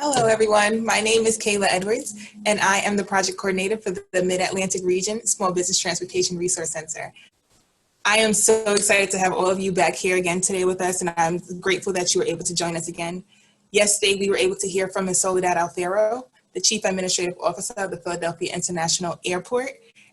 Hello, everyone. My name is Kayla Edwards, and I am the project coordinator for the Mid-Atlantic Region Small Business Transportation Resource Center. I am so excited to have all of you back here again today with us, and I'm grateful that you were able to join us again. Yesterday, we were able to hear from Ms. Soledad Alfaro, the Chief Administrative Officer of the Philadelphia International Airport,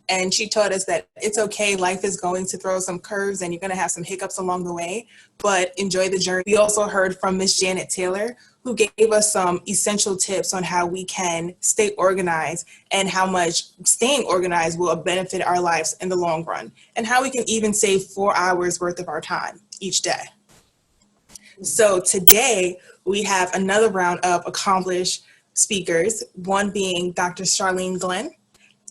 and she taught us that it's okay, life is going to throw some curves and you're going to have some hiccups along the way, but enjoy the journey. We also heard from Ms. Janet Taylor, who gave us some essential tips on how we can stay organized and how much staying organized will benefit our lives in the long run, and how we can even save 4 hours worth of our time each day. So today we have another round of accomplished speakers, one being Dr. Charlene Glenn,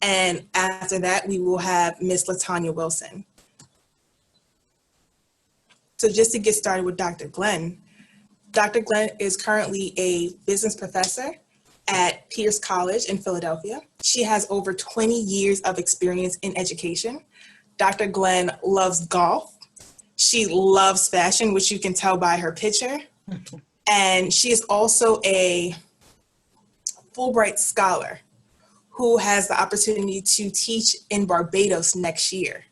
and after that we will have Ms. LaTanya Wilson. So just to get started with Dr. Glenn, Dr. Glenn is currently a business professor at Pierce College in Philadelphia. She has over 20 years of experience in education. Dr. Glenn loves golf. She loves fashion, which you can tell by her picture. And she is also a Fulbright scholar who has the opportunity to teach in Barbados next year,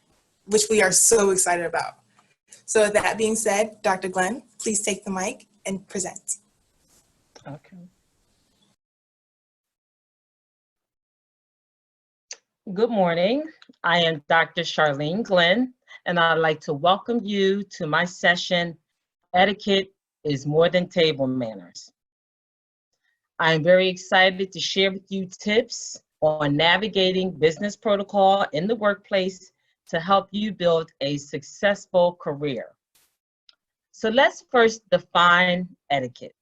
which we are so excited about. So with that being said, Dr. Glenn, please take the mic and present. Okay. Good morning. I am Dr. Charlene Glenn, and I'd like to welcome you to my session, Etiquette is More Than Table Manners. I am very excited to share with you tips on navigating business protocol in the workplace to help you build a successful career. So let's first define etiquette.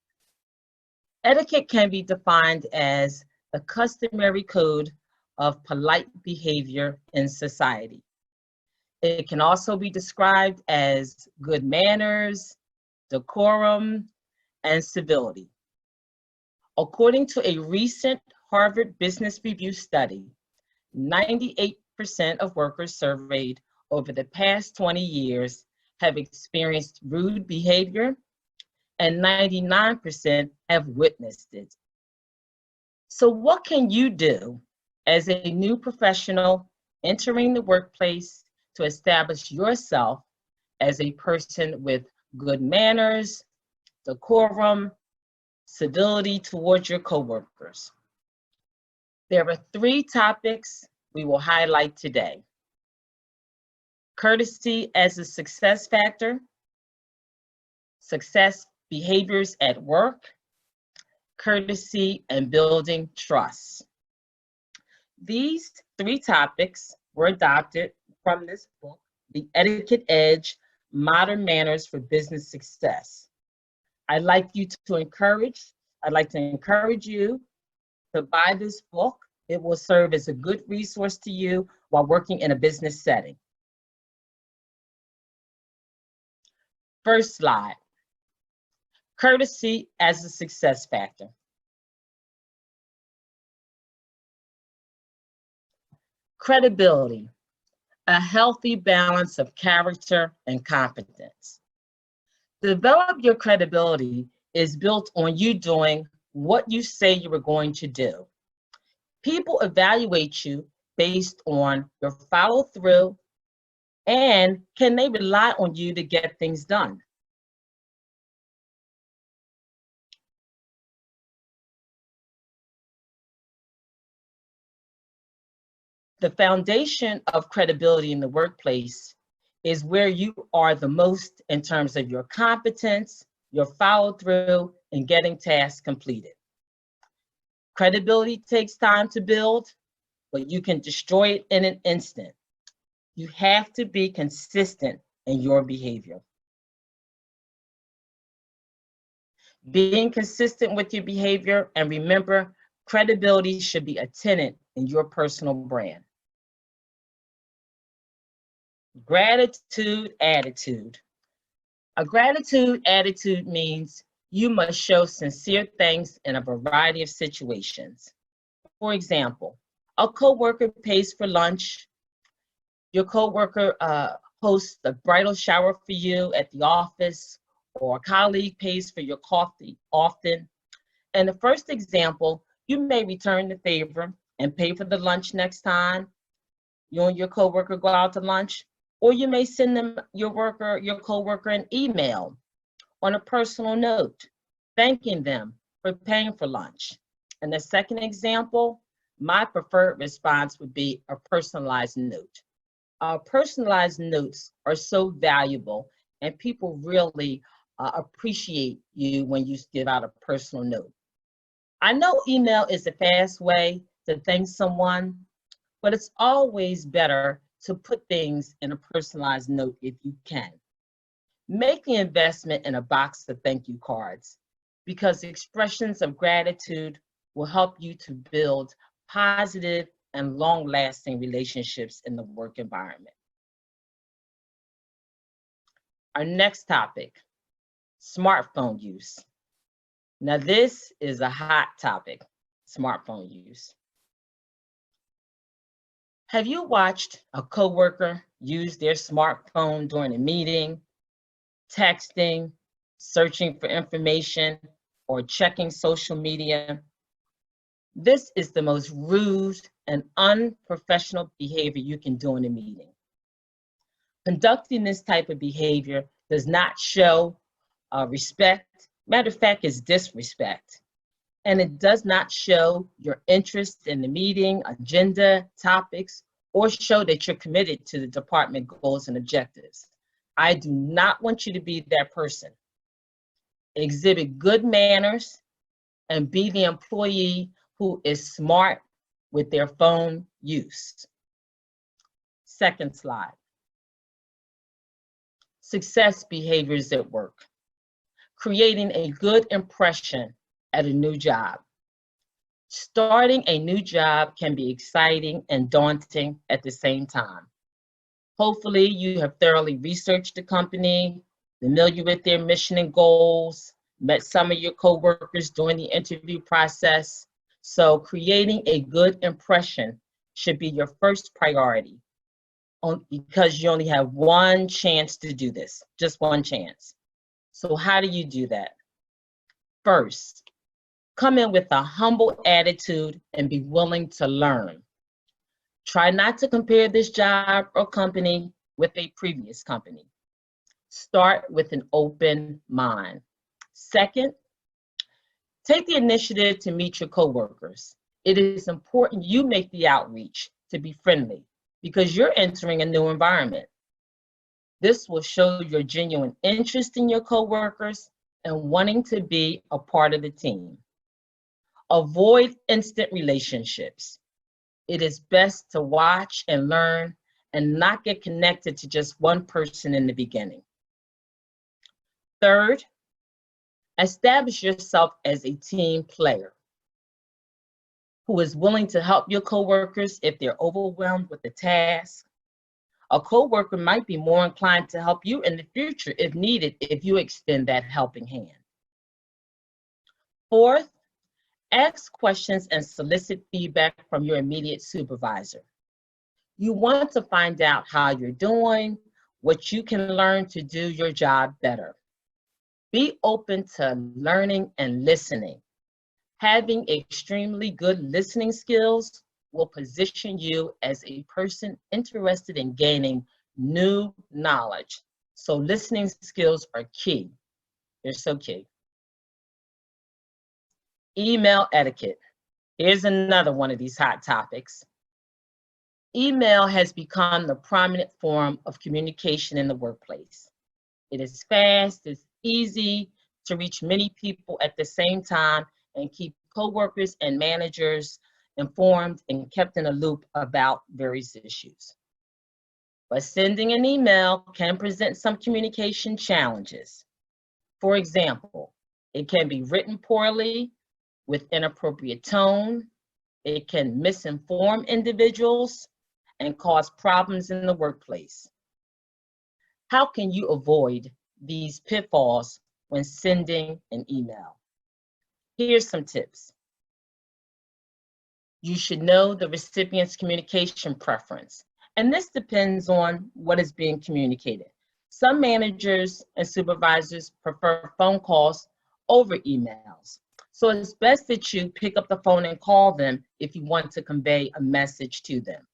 Etiquette can be defined as the customary code of polite behavior in society. It can also be described as good manners, decorum, and civility. According to a recent Harvard Business Review study, 98% of workers surveyed over the past 20 years have experienced rude behavior, and 99% have witnessed it. So what can you do as a new professional entering the workplace to establish yourself as a person with good manners, decorum, civility towards your coworkers? There are 3 topics we will highlight today: courtesy as a success factor, success behaviors at work, courtesy and building trust. These 3 topics were adopted from this book, The Etiquette Edge, Modern Manners for Business Success. I'd like to encourage you to buy this book. It will serve as a good resource to you while working in a business setting. First slide, courtesy as a success factor. Credibility, a healthy balance of character and competence. Develop your credibility is built on you doing what you say you were going to do. People evaluate you based on your follow through and can they rely on you to get things done. The foundation of credibility in the workplace is where you are the most in terms of your competence, your follow through, and getting tasks completed. Credibility takes time to build, but you can destroy it in an instant. You have to be consistent in your behavior. Being consistent with your behavior, and remember, credibility should be a tenet in your personal brand. Gratitude attitude. A gratitude attitude means you must show sincere thanks in a variety of situations. For example, a coworker pays for lunch, your coworker hosts a bridal shower for you at the office, or a colleague pays for your coffee often. In the first example, you may return the favor and pay for the lunch next time you and your coworker go out to lunch, or you may send them, your coworker, an email on a personal note, thanking them for paying for lunch. In the second example, my preferred response would be a personalized note. Personalized notes are so valuable, and people really appreciate you when you give out a personal note. I know email is a fast way to thank someone, but it's always better to put things in a personalized note if you can. Make the investment in a box of thank you cards, because expressions of gratitude will help you to build positive and long-lasting relationships in the work environment. Our next topic, smartphone use. Now this is a hot topic, smartphone use. Have you watched a coworker use their smartphone during a meeting, texting, searching for information, or checking social media? This is the most rude and unprofessional behavior you can do in a meeting. Conducting this type of behavior does not show respect. Matter of fact, it's disrespect. And it does not show your interest in the meeting, agenda, topics, or show that you're committed to the department goals and objectives. I do not want you to be that person. Exhibit good manners and be the employee who is smart with their phone use. Second slide. Success behaviors at work. Creating a good impression at a new job. Starting a new job can be exciting and daunting at the same time. Hopefully, you have thoroughly researched the company, familiar with their mission and goals, met some of your coworkers during the interview process. So creating a good impression should be your first priority, because you only have one chance to do this, just one chance. So how do you do that? First, come in with a humble attitude and be willing to learn. Try not to compare this job or company with a previous company. Start with an open mind. Second, take the initiative to meet your coworkers. It is important you make the outreach to be friendly, because you're entering a new environment. This will show your genuine interest in your coworkers and wanting to be a part of the team. Avoid instant relationships. It is best to watch and learn and not get connected to just one person in the beginning. Third, establish yourself as a team player who is willing to help your coworkers if they're overwhelmed with the task. A coworker might be more inclined to help you in the future if needed, if you extend that helping hand. Fourth, ask questions and solicit feedback from your immediate supervisor. You want to find out how you're doing, what you can learn to do your job better. Be open to learning and listening. Having extremely good listening skills will position you as a person interested in gaining new knowledge. So listening skills are key. They're so key. Email etiquette. Here's another one of these hot topics. Email has become the prominent form of communication in the workplace. It is fast, it's easy to reach many people at the same time and keep coworkers and managers informed and kept in a loop about various issues. But sending an email can present some communication challenges. For example, it can be written poorly, with inappropriate tone. It can misinform individuals and cause problems in the workplace. How can you avoid these pitfalls when sending an email? Here's some tips. You should know the recipient's communication preference, and this depends on what is being communicated. Some managers and supervisors prefer phone calls over emails. So it's best that you pick up the phone and call them if you want to convey a message to them.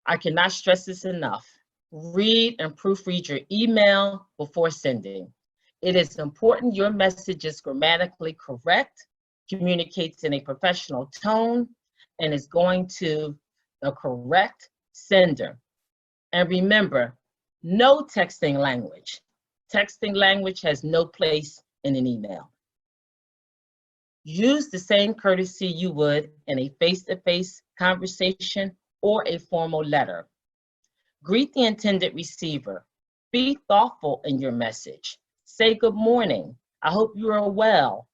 I cannot stress this enough. Read and proofread your email before sending. It is important your message is grammatically correct, communicates in a professional tone, and is going to the correct sender. And remember, no texting language. Texting language has no place in an email. Use the same courtesy you would in a face-to-face conversation or a formal letter. Greet the intended receiver. Be thoughtful in your message. Say good morning. I hope you are well.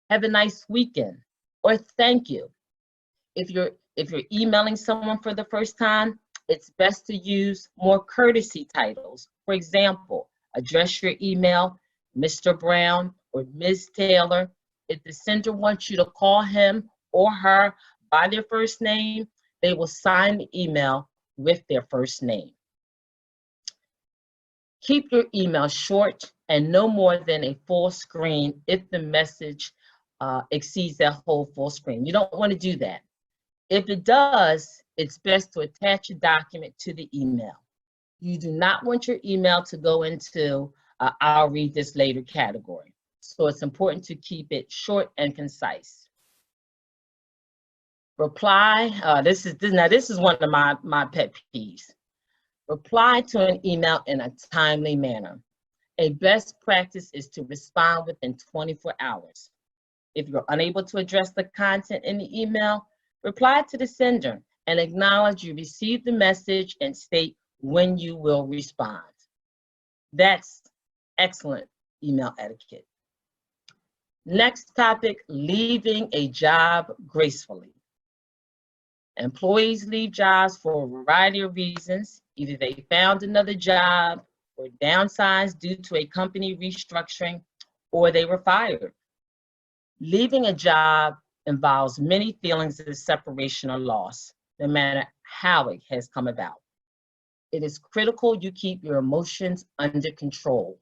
Have a nice weekend. Or thank you. If you're emailing someone for the first time, it's best to use more courtesy titles. For example, address your email, Mr. Brown or Ms. Taylor. If the sender wants you to call him or her by their first name, they will sign the email with their first name. Keep your email short and no more than a full screen if the message exceeds that whole full screen. You don't want to do that. If it does, it's best to attach a document to the email. You do not want your email to go into I'll read this later category. So it's important to keep it short and concise. Reply, this is one of my pet peeves. Reply to an email in a timely manner. A best practice is to respond within 24 hours. If you're unable to address the content in the email, reply to the sender and acknowledge you received the message and state when you will respond. That's excellent email etiquette. Next topic, leaving a job gracefully. Employees leave jobs for a variety of reasons. Either they found another job or downsized due to a company restructuring, or they were fired. Leaving a job involves many feelings of separation or loss, no matter how it has come about. It is critical you keep your emotions under control.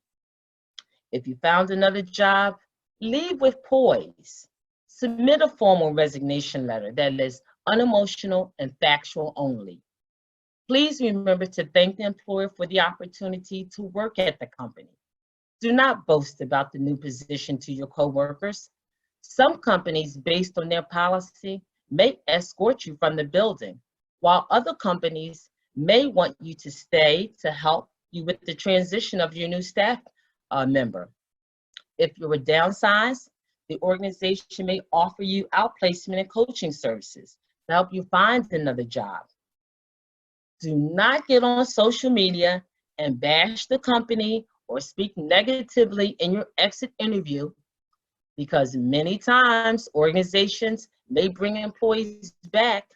If you found another job, leave with poise. Submit a formal resignation letter that is unemotional and factual only. Please remember to thank the employer for the opportunity to work at the company. Do not boast about the new position to your coworkers. Some companies, based on their policy, may escort you from the building, while other companies may want you to stay to help you with the transition of your new staff member. If you were downsized, the organization may offer you outplacement and coaching services to help you find another job. Do not get on social media and bash the company or speak negatively in your exit interview, because many times organizations may bring employees back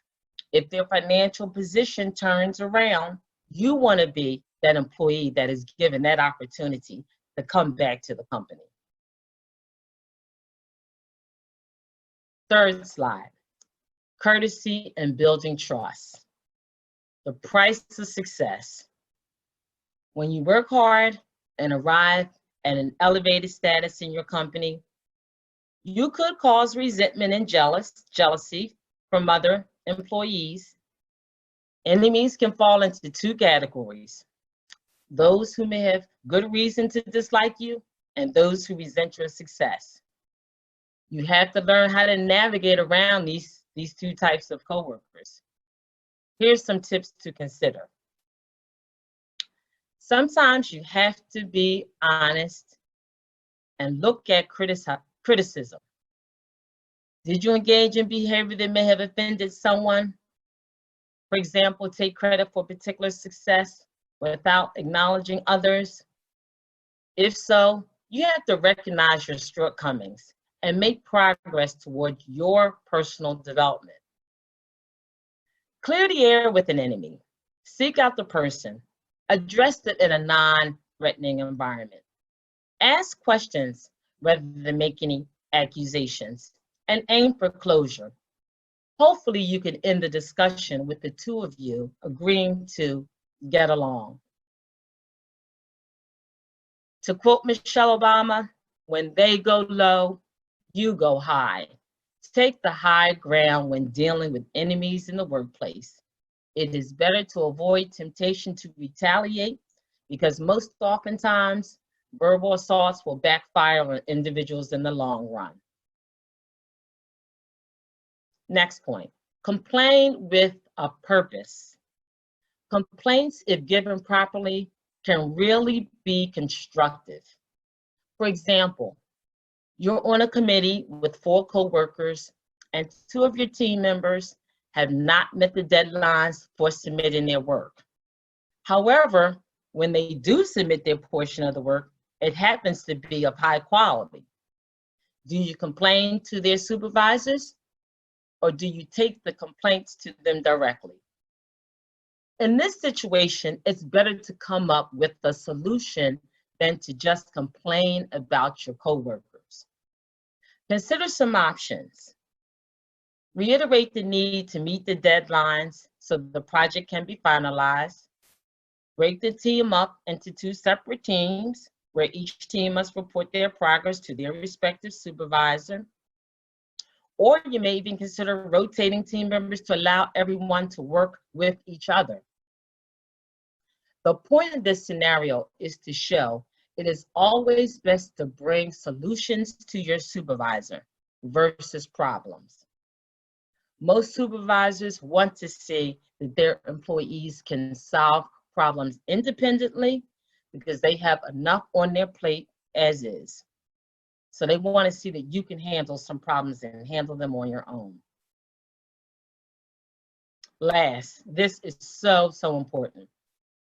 if their financial position turns around. You want to be that employee that is given that opportunity to come back to the company. Third slide, courtesy and building trust. The price of success. When you work hard and arrive at an elevated status in your company, you could cause resentment and jealousy from other employees. Enemies can fall into two categories: those who may have good reason to dislike you and those who resent your success. You have to learn how to navigate around these two types of coworkers. Here's some tips to consider. Sometimes you have to be honest and look at criticism. Did you engage in behavior that may have offended someone? For example, take credit for particular success without acknowledging others. If so, you have to recognize your shortcomings and make progress toward your personal development. Clear the air with an enemy. Seek out the person. Address it in a non-threatening environment. Ask questions rather than make any accusations, and aim for closure. Hopefully you can end the discussion with the two of you agreeing to get along. To quote Michelle Obama, When they go low, you go high. Take the high ground when dealing with enemies in the workplace. It is better to avoid temptation to retaliate because most oftentimes verbal assaults will backfire on individuals in the long run. Next point, complain with a purpose. Complaints, if given properly, can really be constructive. For example, you're on a committee with 4 coworkers and 2 of your team members have not met the deadlines for submitting their work. However, when they do submit their portion of the work, it happens to be of high quality. Do you complain to their supervisors or do you take the complaints to them directly? In this situation, it's better to come up with a solution than to just complain about your coworkers. Consider some options. Reiterate the need to meet the deadlines so the project can be finalized. Break the team up into 2 separate teams where each team must report their progress to their respective supervisor. Or you may even consider rotating team members to allow everyone to work with each other. The point of this scenario is to show it is always best to bring solutions to your supervisor versus problems. Most supervisors want to see that their employees can solve problems independently because they have enough on their plate as is. So they want to see that you can handle some problems and handle them on your own. Last, this is so important,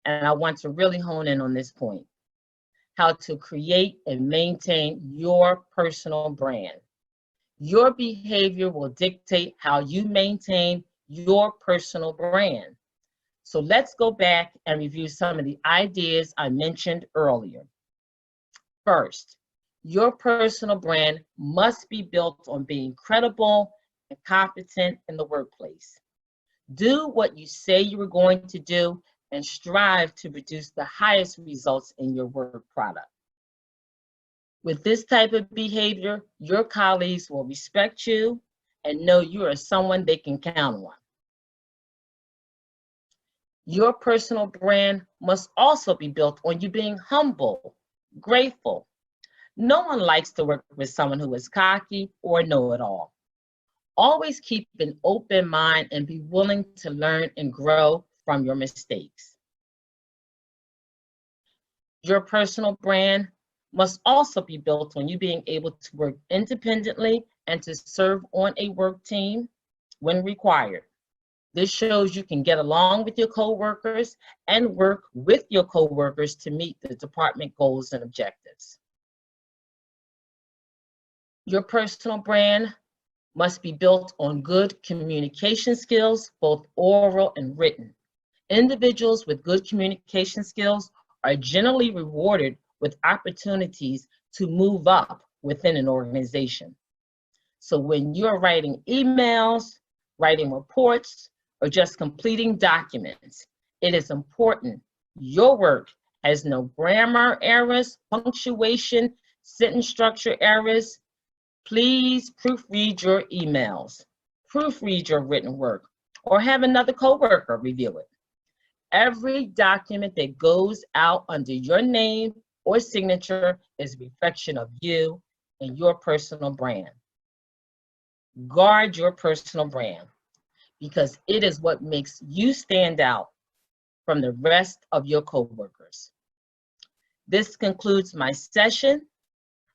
and I want to really hone in on this point: how to create and maintain your personal brand. Your behavior will dictate how you maintain your personal brand. So let's go back and review some of the ideas I mentioned earlier. First, your personal brand must be built on being credible and competent in the workplace. Do what you say you are going to do and strive to produce the highest results in your work product. With this type of behavior, your colleagues will respect you and know you are someone they can count on. Your personal brand must also be built on you being humble, grateful. No one likes to work with someone who is cocky or know-it-all. Always keep an open mind and be willing to learn and grow from your mistakes. Your personal brand must also be built on you being able to work independently and to serve on a work team when required. This shows you can get along with your coworkers and work with your coworkers to meet the department goals and objectives. Your personal brand must be built on good communication skills, both oral and written. Individuals with good communication skills are generally rewarded with opportunities to move up within an organization. So when you're writing emails, writing reports, or just completing documents, it is important your work has no grammar errors, punctuation, sentence structure errors. Please proofread your emails, proofread your written work, or have another coworker review it. Every document that goes out under your name or signature is a reflection of you and your personal brand. Guard your personal brand because it is what makes you stand out from the rest of your coworkers. This concludes my session.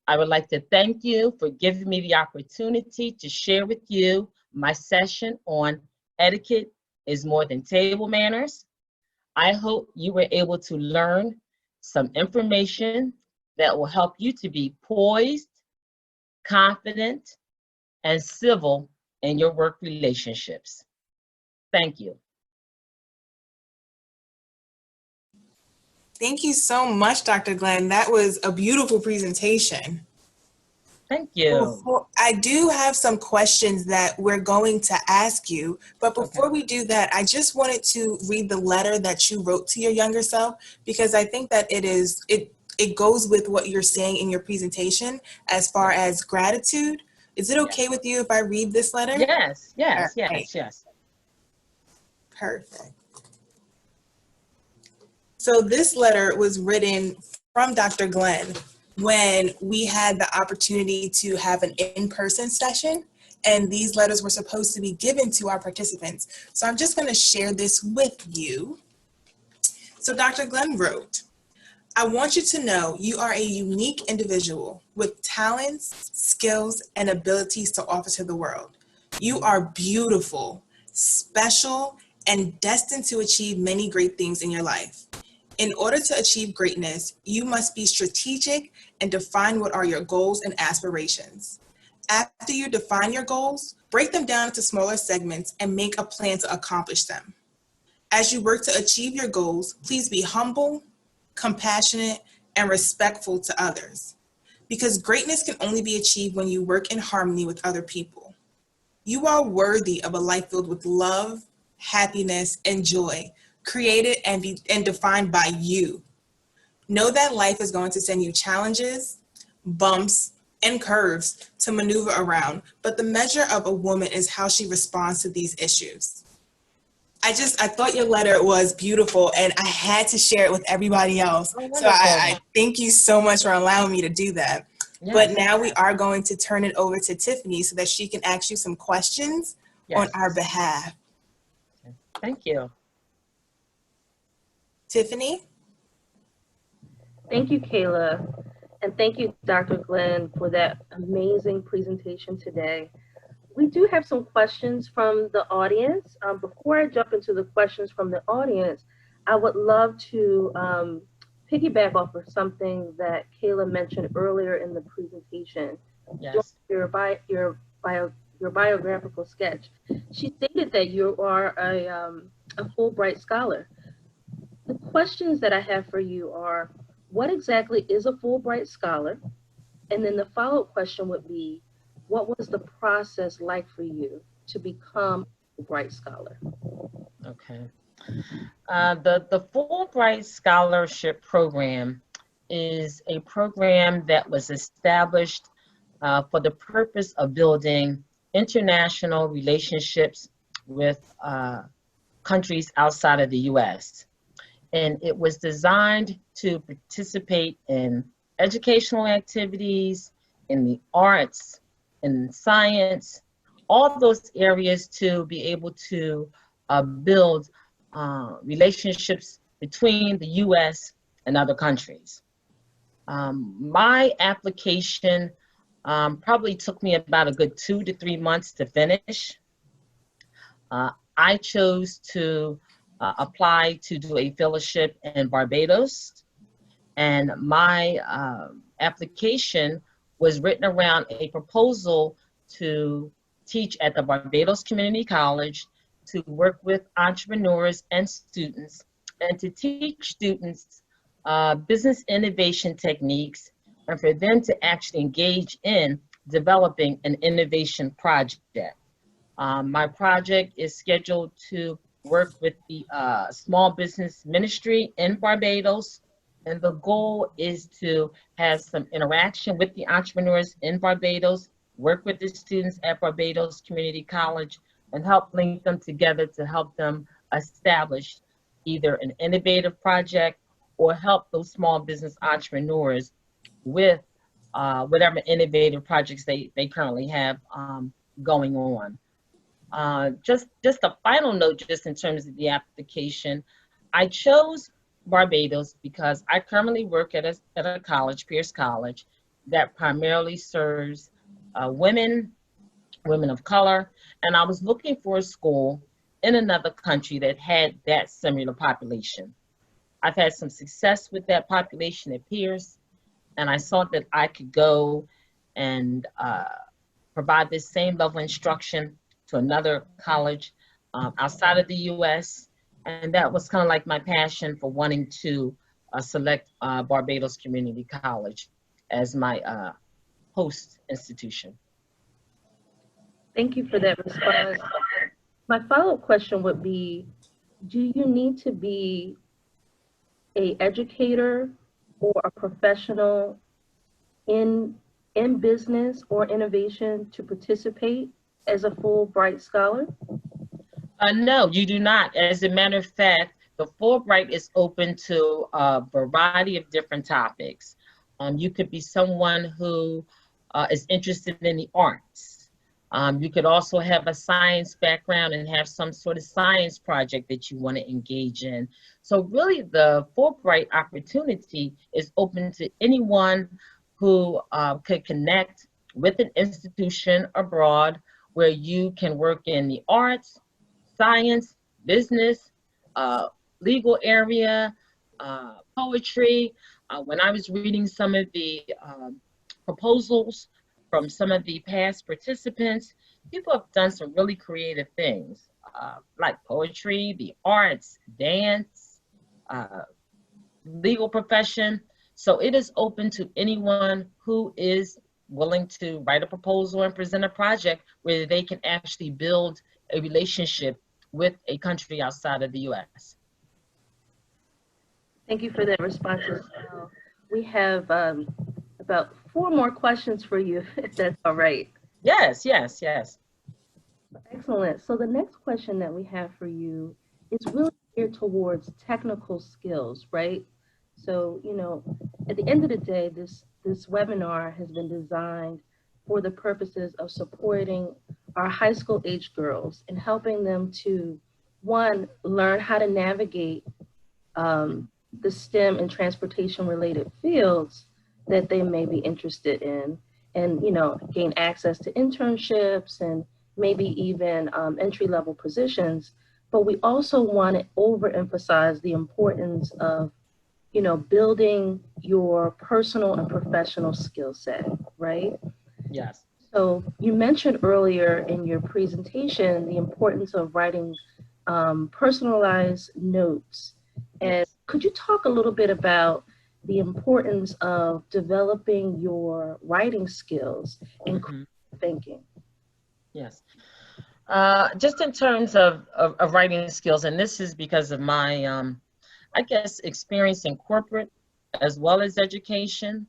I would like to thank you for giving me the opportunity to share with you my session on etiquette is more than table manners. I hope you were able to learn some information that will help you to be poised, confident, and civil in your work relationships. Thank you. Thank you so much, Dr. Glenn. That was a beautiful presentation. Thank you. I do have some questions that we're going to ask you, but before we do that, I just wanted to read the letter that you wrote to your younger self, because I think that it it goes with what you're saying in your presentation as far as gratitude. Is it okay with you if I read this letter? Yes, yes, All right. yes, yes. Perfect. So this letter was written from Dr. Glenn when we had the opportunity to have an in-person session, and these letters were supposed to be given to our participants. So I'm just going to share this with you. So Dr. Glenn wrote, I want you to know you are a unique individual with talents, skills, and abilities to offer to the world. You are beautiful, special, and destined to achieve many great things in your life. In order to achieve greatness, you must be strategic and define what are your goals and aspirations. After you define your goals, break them down into smaller segments and make a plan to accomplish them. As you work to achieve your goals, please be humble, compassionate, and respectful to others. Because greatness can only be achieved when you work in harmony with other people. You are worthy of a life filled with love, happiness, and joy, created and defined by you. Know that life is going to send you challenges, bumps, and curves to maneuver around, but the measure of a woman is how she responds to these issues. I thought your letter was beautiful, and I had to share it with everybody else. Oh, So wonderful. I thank you so much for allowing me to do that. Yes. But now we are going to turn it over to Tiffany so that she can ask you some questions on our behalf. Thank you. Tiffany? Thank you, Kayla. And thank you, Dr. Glenn, for that amazing presentation today. We do have some questions from the audience. Before I jump into the questions from the audience, I would love to piggyback off of something that Kayla mentioned earlier in the presentation. Yes. Your biographical sketch. She stated that you are a Fulbright scholar. The questions that I have for you are, what exactly is a Fulbright scholar? And then the follow-up question would be, what was the process like for you to become a Fulbright scholar? Okay. The Fulbright Scholarship Program is a program that was established for the purpose of building international relationships with countries outside of the U.S. And it was designed to participate in educational activities, in the arts, in science, all those areas to be able to build relationships between the U.S. and other countries. My application probably took me about a good 2 to 3 months to finish. I chose to apply to do a fellowship in Barbados, and my application was written around a proposal to teach at the Barbados Community College, to work with entrepreneurs and students, and to teach students business innovation techniques, and for them to actually engage in developing an innovation project. My project is scheduled to work with the Small Business Ministry in Barbados, and the goal is to have some interaction with the entrepreneurs in Barbados, work with the students at Barbados Community College, and help link them together to help them establish either an innovative project or help those small business entrepreneurs with whatever innovative projects they currently have going on. Just a final note, just in terms of the application, I chose Barbados because I currently work at a college, Pierce College, that primarily serves women of color, and I was looking for a school in another country that had that similar population. I've had some success with that population at Pierce, and I saw that I could go and provide this same level of instruction to another college outside of the US, and that was kind of like my passion for wanting to select Barbados Community College as my host institution. Thank you for that response. My follow-up question would be, do you need to be an educator or a professional in business or innovation to participate as a Fulbright scholar? No, you do not. As a matter of fact, the Fulbright is open to a variety of different topics. You could be someone who is interested in the arts. You could also have a science background and have some sort of science project that you want to engage in. So really the Fulbright opportunity is open to anyone who could connect with an institution abroad where you can work in the arts, science, business, legal area, poetry. When I was reading some of the proposals from some of the past participants, people have done some really creative things, like poetry, the arts, dance, legal profession. So it is open to anyone who is willing to write a proposal and present a project where they can actually build a relationship with a country outside of the U.S. Thank you for that response as well. We have about 4 more questions for you, if that's all right. Yes, yes, yes. Excellent. So the next question that we have for you is really geared towards technical skills, right? So, you know, at the end of the day, this webinar has been designed for the purposes of supporting our high school age girls and helping them to, one, learn how to navigate the STEM and transportation related fields that they may be interested in, and, you know, gain access to internships and maybe even entry-level positions. But we also want to overemphasize the importance of, you know, building your personal and professional skill set, right? Yes. So you mentioned earlier in your presentation the importance of writing personalized notes. And could you talk a little bit about the importance of developing your writing skills and thinking? Yes. Just in terms of writing skills, and this is because of my, I guess, experience in corporate as well as education.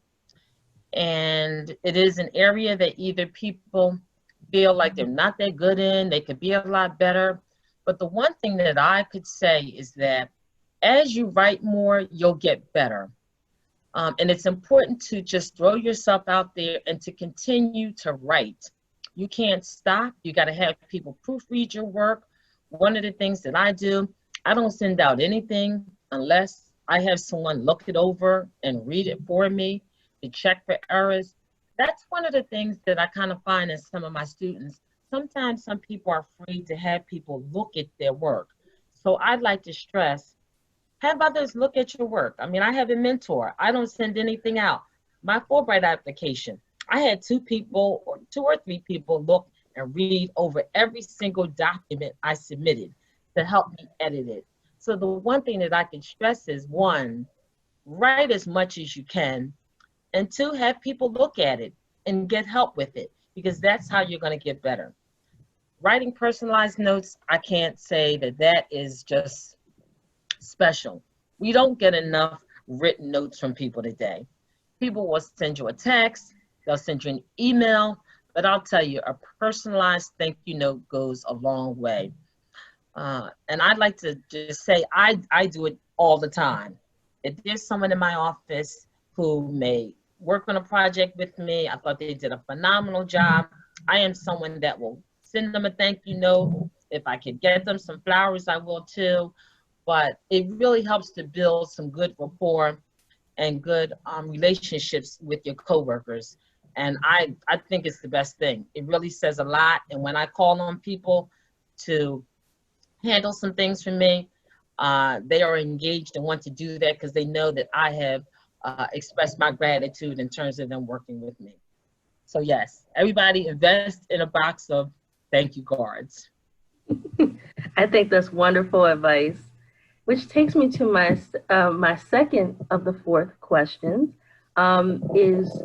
And it is an area that either people feel like they're not that good in, they could be a lot better. But the one thing that I could say is that as you write more, you'll get better. And it's important to just throw yourself out there and to continue to write. You can't stop. You got to have people proofread your work. One of the things that I do, I don't send out anything unless I have someone look it over and read it for me to check for errors. That's one of the things that I kind of find in some of my students. Sometimes some people are afraid to have people look at their work. So I'd like to stress, have others look at your work. I mean, I have a mentor. I don't send anything out. My Fulbright application, I had 2 or 3 people look and read over every single document I submitted to help me edit it. So the one thing that I can stress is, 1, write as much as you can, and 2, have people look at it and get help with it, because that's how you're going to get better. Writing personalized notes, I can't say that that is just special. We don't get enough written notes from people today. People will send you a text, they'll send you an email, but I'll tell you, a personalized thank you note goes a long way. And I'd like to just say, I do it all the time. If there's someone in my office who may work on a project with me, I thought they did a phenomenal job, I am someone that will send them a thank you note. If I could get them some flowers, I will too. But it really helps to build some good rapport and good relationships with your coworkers. And I think it's the best thing. It really says a lot. And when I call on people to handle some things for me, they are engaged and want to do that because they know that I have expressed my gratitude in terms of them working with me. So yes, everybody invest in a box of thank you cards. I think that's wonderful advice, which takes me to my my second of the 4th questions. Is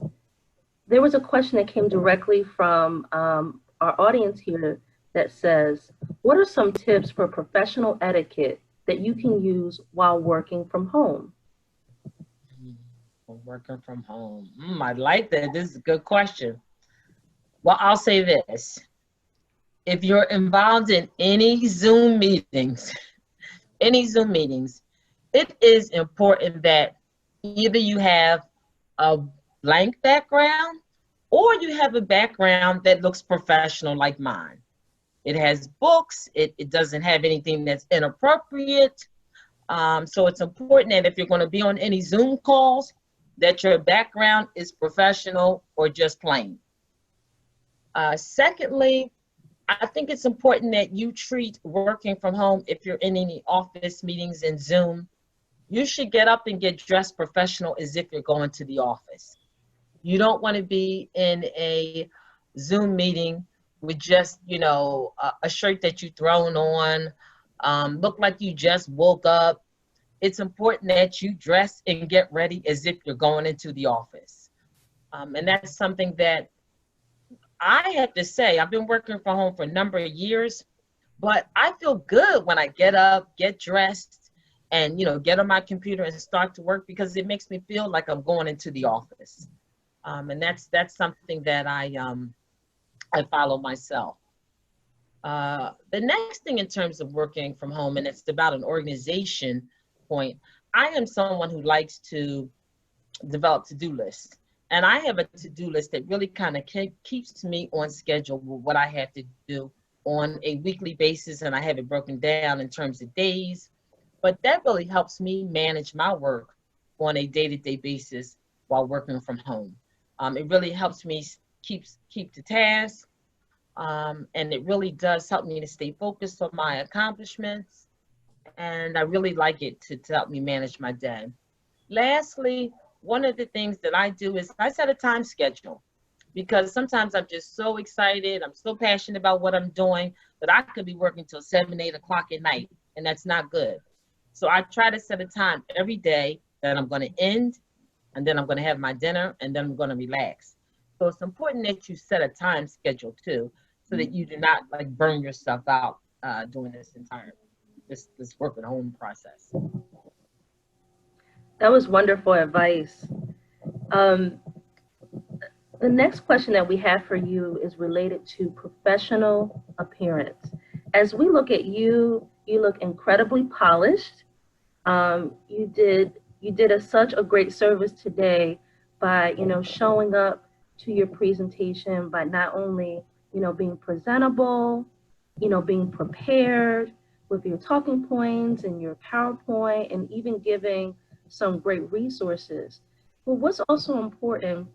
there was a question that came directly from our audience here that says, what are some tips for professional etiquette that you can use while working from home? Or working from home? I like that. This is a good question. Well, I'll say this. If you're involved in any Zoom meetings, it is important that either you have a blank background or you have a background that looks professional like mine. It has books. It doesn't have anything that's inappropriate. So it's important that if you're going to be on any Zoom calls, that your background is professional or just plain. Secondly, I think it's important that you treat working from home, if you're in any office meetings in Zoom, you should get up and get dressed professional as if you're going to the office. You don't want to be in a Zoom meeting with just, you know, a shirt that you thrown on, look like you just woke up. It's important that you dress and get ready as if you're going into the office. And that's something that I have to say, I've been working from home for a number of years, but I feel good when I get up, get dressed, and, you know, get on my computer and start to work, because it makes me feel like I'm going into the office. And that's something that I follow myself. The next thing in terms of working from home, and it's about an organization point, I am someone who likes to develop to-do lists. And I have a to-do list that really kind of keeps me on schedule with what I have to do on a weekly basis, and I have it broken down in terms of days. But that really helps me manage my work on a day-to-day basis while working from home. It really helps me keep the task, and it really does help me to stay focused on my accomplishments, and I really like it to help me manage my day. Lastly, one of the things that I do is I set a time schedule, because sometimes I'm just so excited, I'm so passionate about what I'm doing, that I could be working till 7, 8 o'clock at night, and that's not good. So I try to set a time every day that I'm going to end, and then I'm going to have my dinner, and then I'm going to relax. So it's important that you set a time schedule too, so that you do not like burn yourself out doing this work at home process. That was wonderful advice. The next question that we have for you is related to professional appearance. As we look at you, you look incredibly polished. You did such a great service today by, you know, showing up to your presentation, by not only, you know, being presentable, you know, being prepared with your talking points and your PowerPoint, and even giving some great resources. But what's also important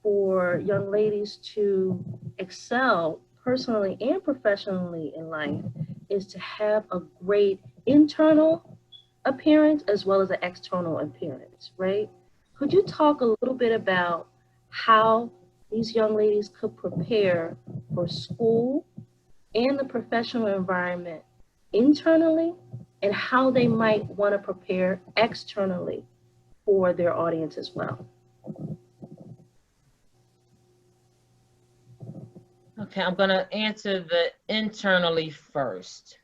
for young ladies to excel personally and professionally in life is to have a great internal appearance as well as an external appearance, right? Could you talk a little bit about how these young ladies could prepare for school and the professional environment internally, and how they might want to prepare externally for their audience as well? Okay, I'm going to answer the internally first.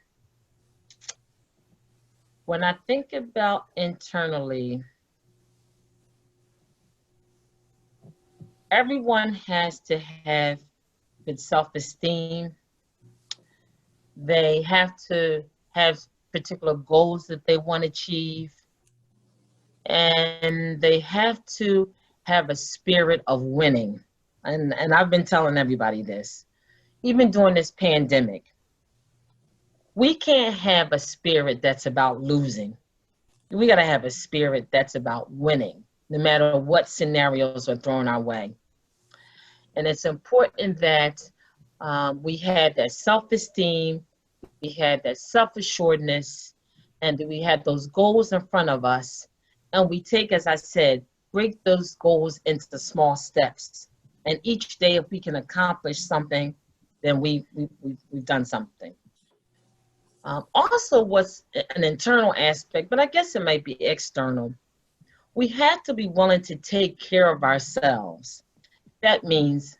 When I think about internally, everyone has to have good self-esteem. They have to have particular goals that they want to achieve. And they have to have a spirit of winning. And I've been telling everybody this, even during this pandemic. We can't have a spirit that's about losing. We got to have a spirit that's about winning, no matter what scenarios are thrown our way. And it's important that we have that self-esteem, we have that self-assuredness, and that we have those goals in front of us. And we take, as I said, break those goals into small steps. And each day, if we can accomplish something, then we've done something. Also, what's an internal aspect, but I guess it might be external. We have to be willing to take care of ourselves. That means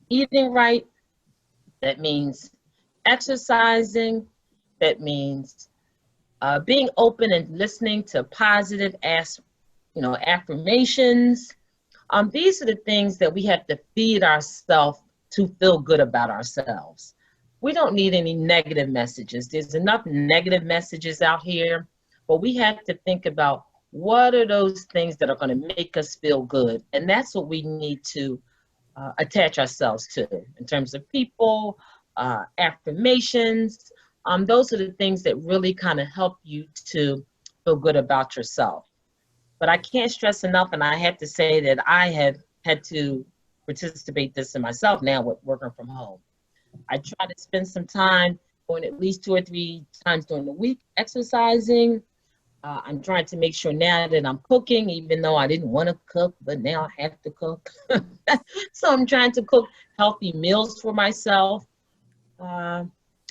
eating right. That means exercising. That means being open and listening to positive affirmations. These are the things that we have to feed ourselves to feel good about ourselves. We don't need any negative messages. There's enough negative messages out here, but we have to think about what are those things that are going to make us feel good. And that's what we need to attach ourselves to in terms of people, affirmations. Those are the things that really kind of help you to feel good about yourself. But I can't stress enough, and I have to say that I have had to participate this in myself now with working from home. I try to spend some time going at least 2 or 3 times during the week exercising. I'm trying to make sure now that I'm cooking, even though I didn't want to cook, but now I have to cook. So I'm trying to cook healthy meals for myself, and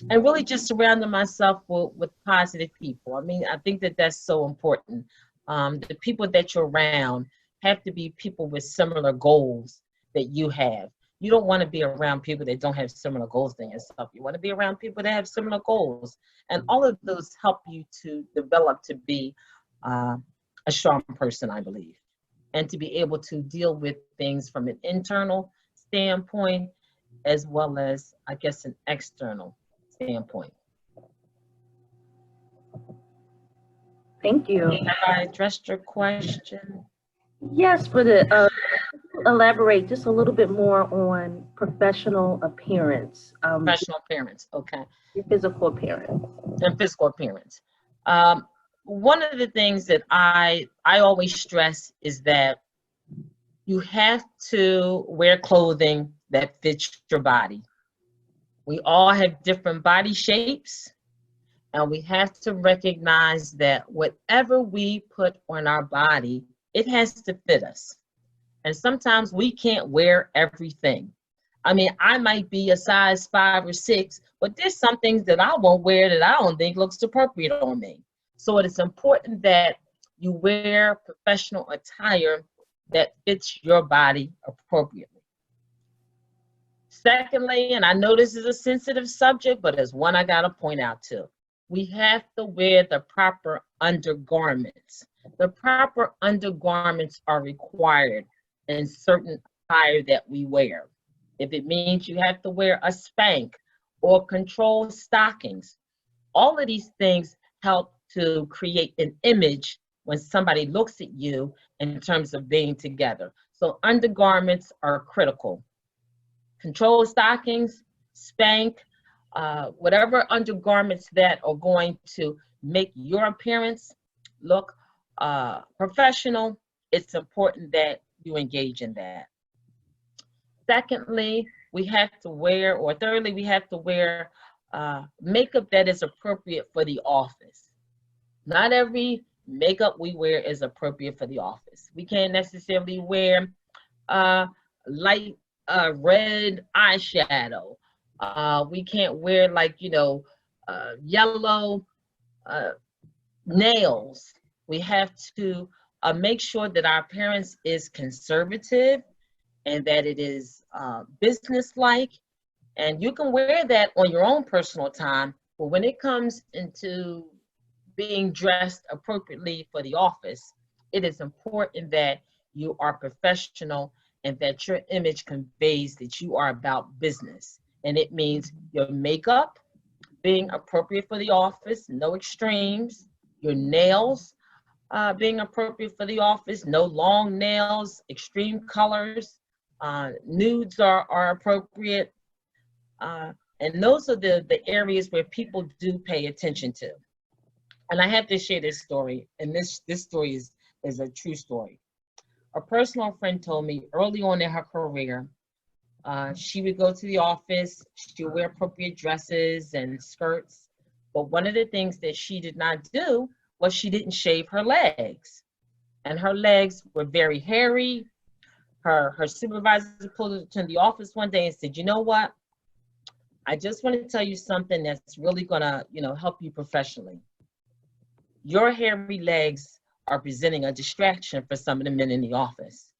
really just surrounding myself with positive people. I mean, I think that that's so important. The people that you're around have to be people with similar goals that you have. You don't want to be around people that don't have similar goals than yourself. You want to be around people that have similar goals. And all of those help you to develop to be a strong person, I believe, and to be able to deal with things from an internal standpoint as well as, I guess, an external standpoint. Thank you. Have I addressed your question? Yes, for the elaborate just a little bit more on professional appearance. Professional appearance, okay. Your physical appearance. And physical appearance. One of the things that I always stress is that you have to wear clothing that fits your body. We all have different body shapes, and we have to recognize that whatever we put on our body, it has to fit us. And sometimes we can't wear everything. I mean, I might be a size 5 or 6, but there's some things that I won't wear that I don't think looks appropriate on me. So it is important that you wear professional attire that fits your body appropriately. Secondly, and I know this is a sensitive subject, but it's one I gotta point out too. We have to wear the proper undergarments. The proper undergarments are required in certain attire that we wear. If it means you have to wear a spank or control stockings, all of these things help to create an image when somebody looks at you in terms of being together. So undergarments are critical. Control stockings, spank, whatever undergarments that are going to make your appearance look professional, it's important that you engage in that. Secondly, we have to wear, or thirdly, we have to wear makeup that is appropriate for the office. Not every makeup we wear is appropriate for the office. We can't necessarily wear light red eyeshadow. We can't wear yellow nails. We have to make sure that our appearance is conservative and that it is business-like. And you can wear that on your own personal time, but when it comes into being dressed appropriately for the office, it is important that you are professional and that your image conveys that you are about business. And it means your makeup being appropriate for the office, no extremes, your nails being appropriate for the office, no long nails, extreme colors, nudes are appropriate. And those are the areas where people do pay attention to. And I have to share this story, and this story is a true story. A personal friend told me early on in her career, she would go to the office, she would wear appropriate dresses and skirts, but one of the things that she did not do was she didn't shave her legs. And her legs were very hairy. Her supervisor pulled her to the office one day and said, you know what? I just want to tell you something that's really gonna, help you professionally. Your hairy legs are presenting a distraction for some of the men in the office.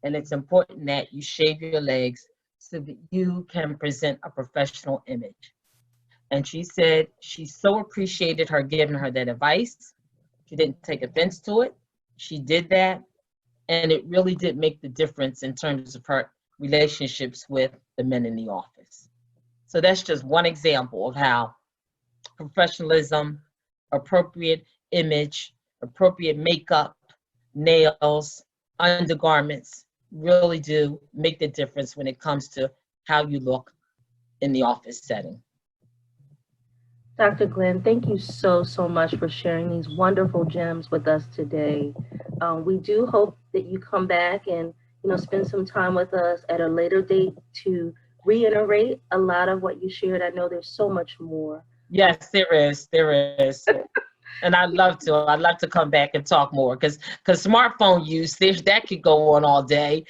And it's important that you shave your legs so that you can present a professional image. And she said she so appreciated her giving her that advice. She didn't take offense to it. She did that, and it really did make the difference in terms of her relationships with the men in the office. So that's just one example of how professionalism, appropriate image, appropriate makeup, nails, undergarments really do make the difference when it comes to how you look in the office setting. Dr. Glenn, thank you so much for sharing these wonderful gems with us today. We do hope that you come back and spend some time with us at a later date to reiterate a lot of what you shared. I know there's so much more. Yes, there is. And I'd love to come back and talk more because smartphone use, that could go on all day.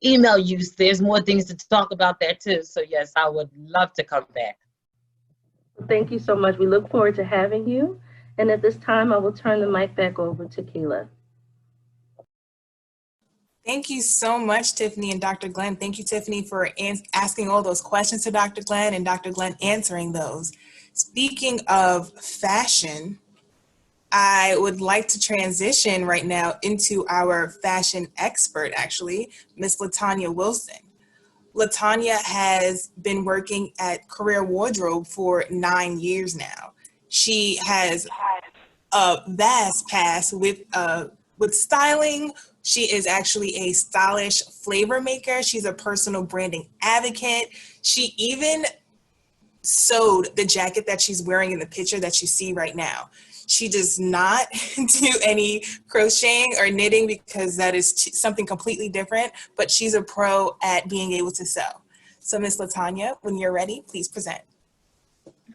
Email use, there's more things to talk about that too. So yes, I would love to come back. Thank you so much. We look forward to having you. And at this time, I will turn the mic back over to Kayla. Thank you so much, Tiffany and Dr. Glenn. Thank you, Tiffany, for asking all those questions to Dr. Glenn and Dr. Glenn answering those. Speaking of fashion, I would like to transition right now into our fashion expert, actually, Miss LaTanya Wilson. LaTanya has been working at Career Wardrobe for 9 years now. She has a vast past with styling. She is actually a stylish flavor maker. She's a personal branding advocate. She even sewed the jacket that she's wearing in the picture that you see right now. She does not do any crocheting or knitting because that is something completely different, but she's a pro at being able to sew. So Miss LaTanya, when you're ready, please present.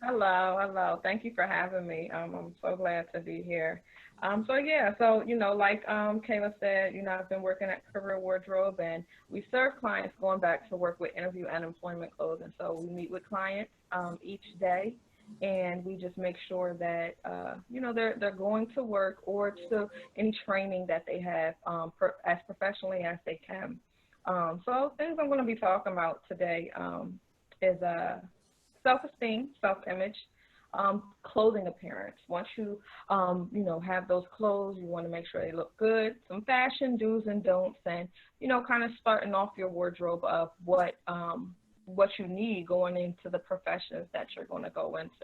Hello. Thank you for having me. I'm so glad to be here. Like Kayla said, I've been working at Career Wardrobe, and we serve clients going back to work with interview and employment clothing. So we meet with clients each day, and we just make sure that they're going to work or to any training that they have as professionally as they can. So things I'm going to be talking about today is self-esteem, self-image, clothing appearance. Once you have those clothes, you want to make sure they look good. Some fashion do's and don'ts, and kind of starting off your wardrobe of what you need going into the professions that you're going to go into.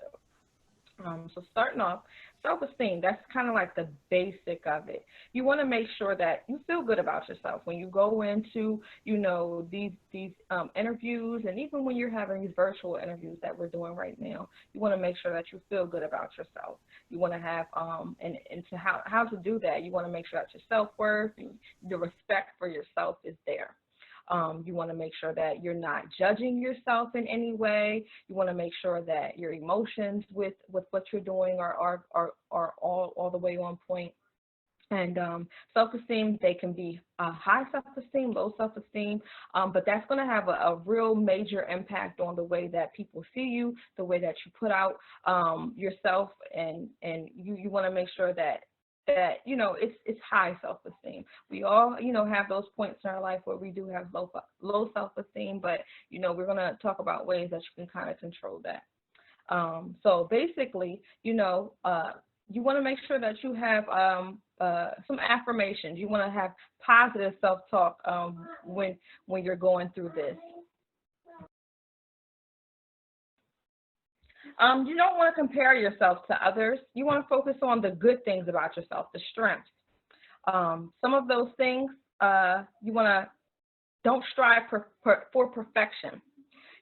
So starting off, self-esteem, that's kind of like the basic of it. You want to make sure that you feel good about yourself when you go into, these interviews, and even when you're having these virtual interviews that we're doing right now, you want to make sure that you feel good about yourself. You want to have, and to how to do that, you want to make sure that your self-worth, the respect for yourself is there. You want to make sure that you're not judging yourself in any way. You want to make sure that your emotions with what you're doing are all the way on point. And self-esteem, they can be high self-esteem, low self-esteem, but that's going to have a real major impact on the way that people see you, the way that you put out yourself, and you want to make sure that it's high self-esteem. We all have those points in our life where we do have low self-esteem, but we're going to talk about ways that you can kind of control that. So basically, you want to make sure that you have some affirmations. You want to have positive self-talk when you're going through this. You don't want to compare yourself to others. You want to focus on the good things about yourself, the strengths. Some of those things, don't strive for perfection.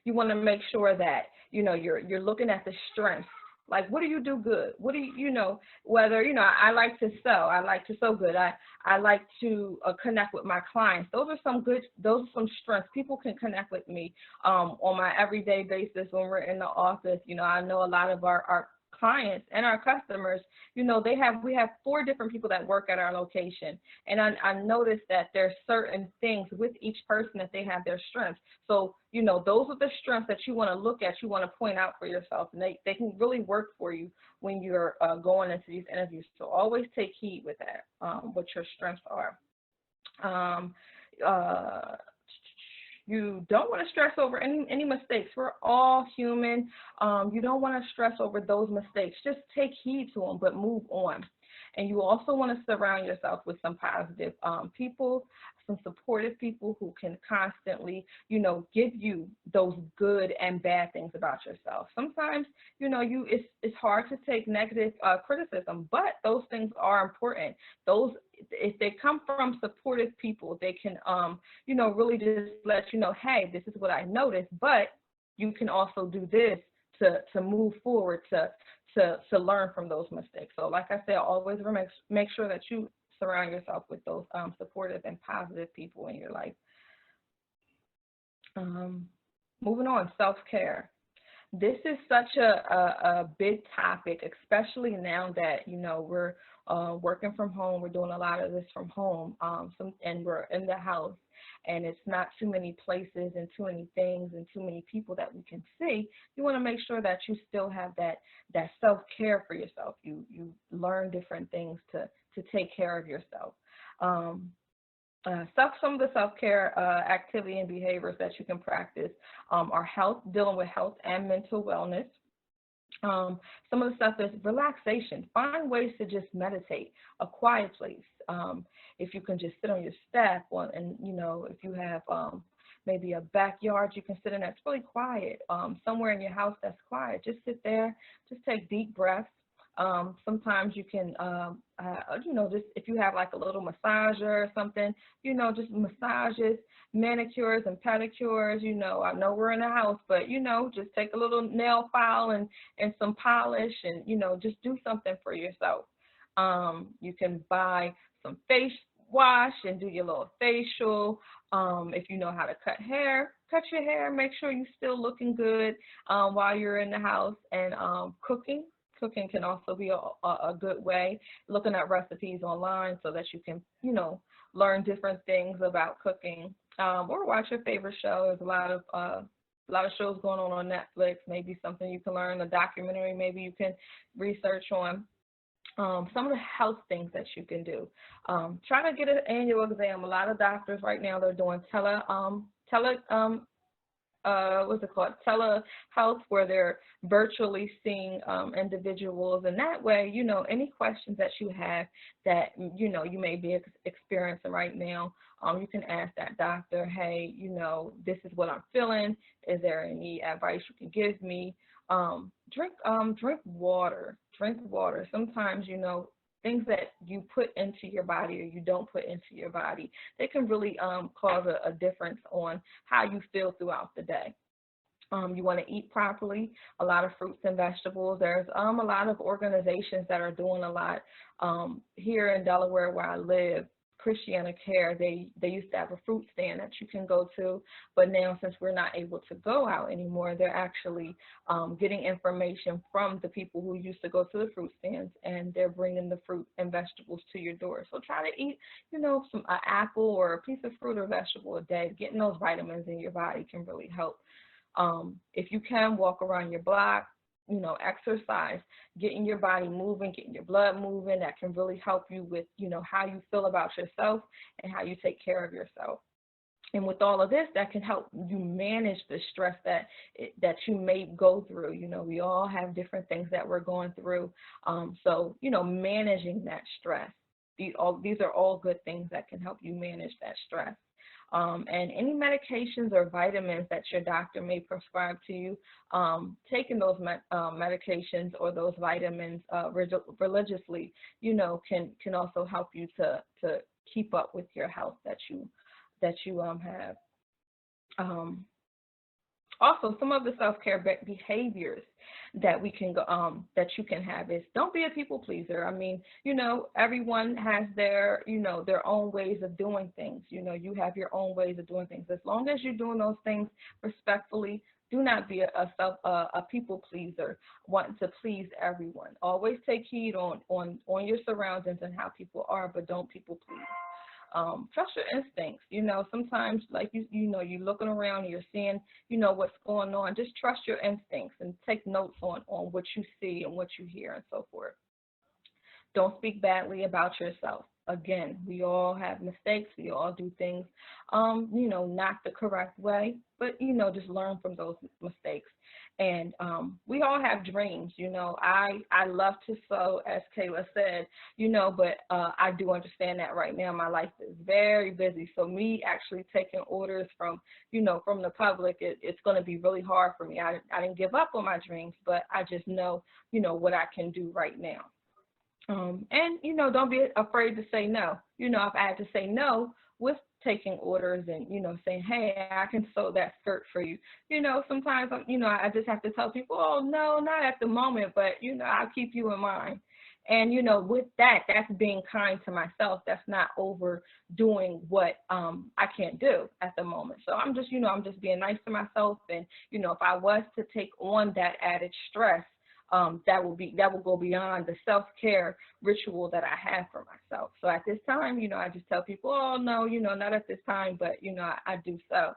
You want to make sure that, you're looking at the strengths. Like, what do you do good? What do whether, I like to sew. I like to sew good. I like to connect with my clients. Those are some strengths. People can connect with me on my everyday basis when we're in the office. I know a lot of our clients and our customers, we have 4 different people that work at our location. And I noticed that there's certain things with each person that they have their strengths. So, those are the strengths that you want to look at, you want to point out for yourself, and they can really work for you when you're going into these interviews. So always take heed with that, what your strengths are. You don't want to stress over any mistakes. We're all human. You don't want to stress over those mistakes. Just take heed to them, but move on. And you also want to surround yourself with some positive people, some supportive people who can constantly, give you those good and bad things about yourself. Sometimes, it's hard to take negative criticism, but those things are important. Those, if they come from supportive people, they can, really just let you know, hey, this is what I noticed, but you can also do this to move forward, to learn from those mistakes. So like I said, always make sure that you surround yourself with those supportive and positive people in your life. Moving on, self-care. This is such a big topic, especially now that, we're working from home. We're doing a lot of this from home, and we're in the house, and it's not too many places and too many things and too many people that we can see. You want to make sure that you still have that self-care for yourself. You learn different things to take care of yourself. Some of the self-care activity and behaviors that you can practice are dealing with health and mental wellness. Some of the stuff is relaxation. Find ways to just meditate, a quiet place. If you can just sit on your step, and if you have maybe a backyard you can sit in that's really quiet, somewhere in your house that's quiet, just sit there, just take deep breaths. Sometimes you can, just if you have like a little massager or something, just massages, manicures and pedicures. I know we're in the house, but, just take a little nail file and some polish and, just do something for yourself. You can buy some face wash and do your little facial. If you know how to cut your hair, make sure you're still looking good while you're in the house. And cooking can also be a good way, looking at recipes online so that you can, learn different things about cooking, or watch your favorite show. There's a lot of shows going on Netflix, maybe something you can learn, a documentary maybe you can research on. Some of the health things that you can do. Try to get an annual exam. A lot of doctors right now, they're doing telehealth, where they're virtually seeing individuals, and that way, any questions that you have that you may be experiencing right now, you can ask that doctor, hey, this is what I'm feeling. Is there any advice you can give me? Drink water. Sometimes, things that you put into your body or you don't put into your body, they can really cause a difference on how you feel throughout the day. You want to eat properly, a lot of fruits and vegetables. There's a lot of organizations that are doing a lot here in Delaware where I live. Christiana Care, they used to have a fruit stand that you can go to, but now since we're not able to go out anymore, they're actually getting information from the people who used to go to the fruit stands, and they're bringing the fruit and vegetables to your door. So try to eat, an apple or a piece of fruit or vegetable a day. Getting those vitamins in your body can really help. If you can, walk around your block, exercise, getting your body moving, getting your blood moving, that can really help you with, how you feel about yourself and how you take care of yourself. And with all of this, that can help you manage the stress that you may go through. We all have different things that we're going through. So, managing that stress. These are all good things that can help you manage that stress. And any medications or vitamins that your doctor may prescribe to you, taking those medications or those vitamins religiously, can also help you to keep up with your health that you have. Also, some of the self-care behaviors that we can that you can have is, don't be a people pleaser. I mean, everyone has their own ways of doing things. You have your own ways of doing things. As long as you're doing those things respectfully, do not be a people pleaser, wanting to please everyone. Always take heed on your surroundings and how people are, but don't people please. Trust your instincts. Sometimes, like you're looking around and you're seeing, what's going on. Just trust your instincts and take notes on what you see and what you hear and so forth. Don't speak badly about yourself. Again, we all have mistakes. We all do things, not the correct way, but just learn from those mistakes. And we all have dreams, you know. I love to sew, as Kayla said, you know, but I do understand that right now my life is very busy. So me actually taking orders from, you know, from the public, it's going to be really hard for me. I didn't give up on my dreams, but I just know, you know, what I can do right now. And, you know, don't be afraid to say no. You know, if I had to say no with taking orders and, you know, saying, hey, I can sew that skirt for you. You know, sometimes, you know, I just have to tell people, oh, no, not at the moment, but, you know, I'll keep you in mind. And, you know, with that, that's being kind to myself. That's not overdoing what I can't do at the moment. So I'm just, you know, I'm just being nice to myself. And, you know, if I was to take on that added stress, that will go beyond the self-care ritual that I have for myself. So at this time, you know, I just tell people, oh, no, you know, not at this time, but, you know, I do so.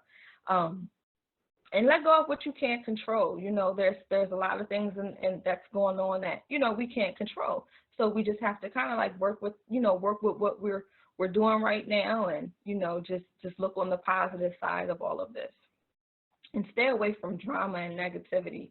And let go of what you can't control. You know, there's a lot of things and that's going on that, you know, we can't control. So we just have to kind of like work with what we're doing right now, and, you know, just look on the positive side of all of this and stay away from drama and negativity.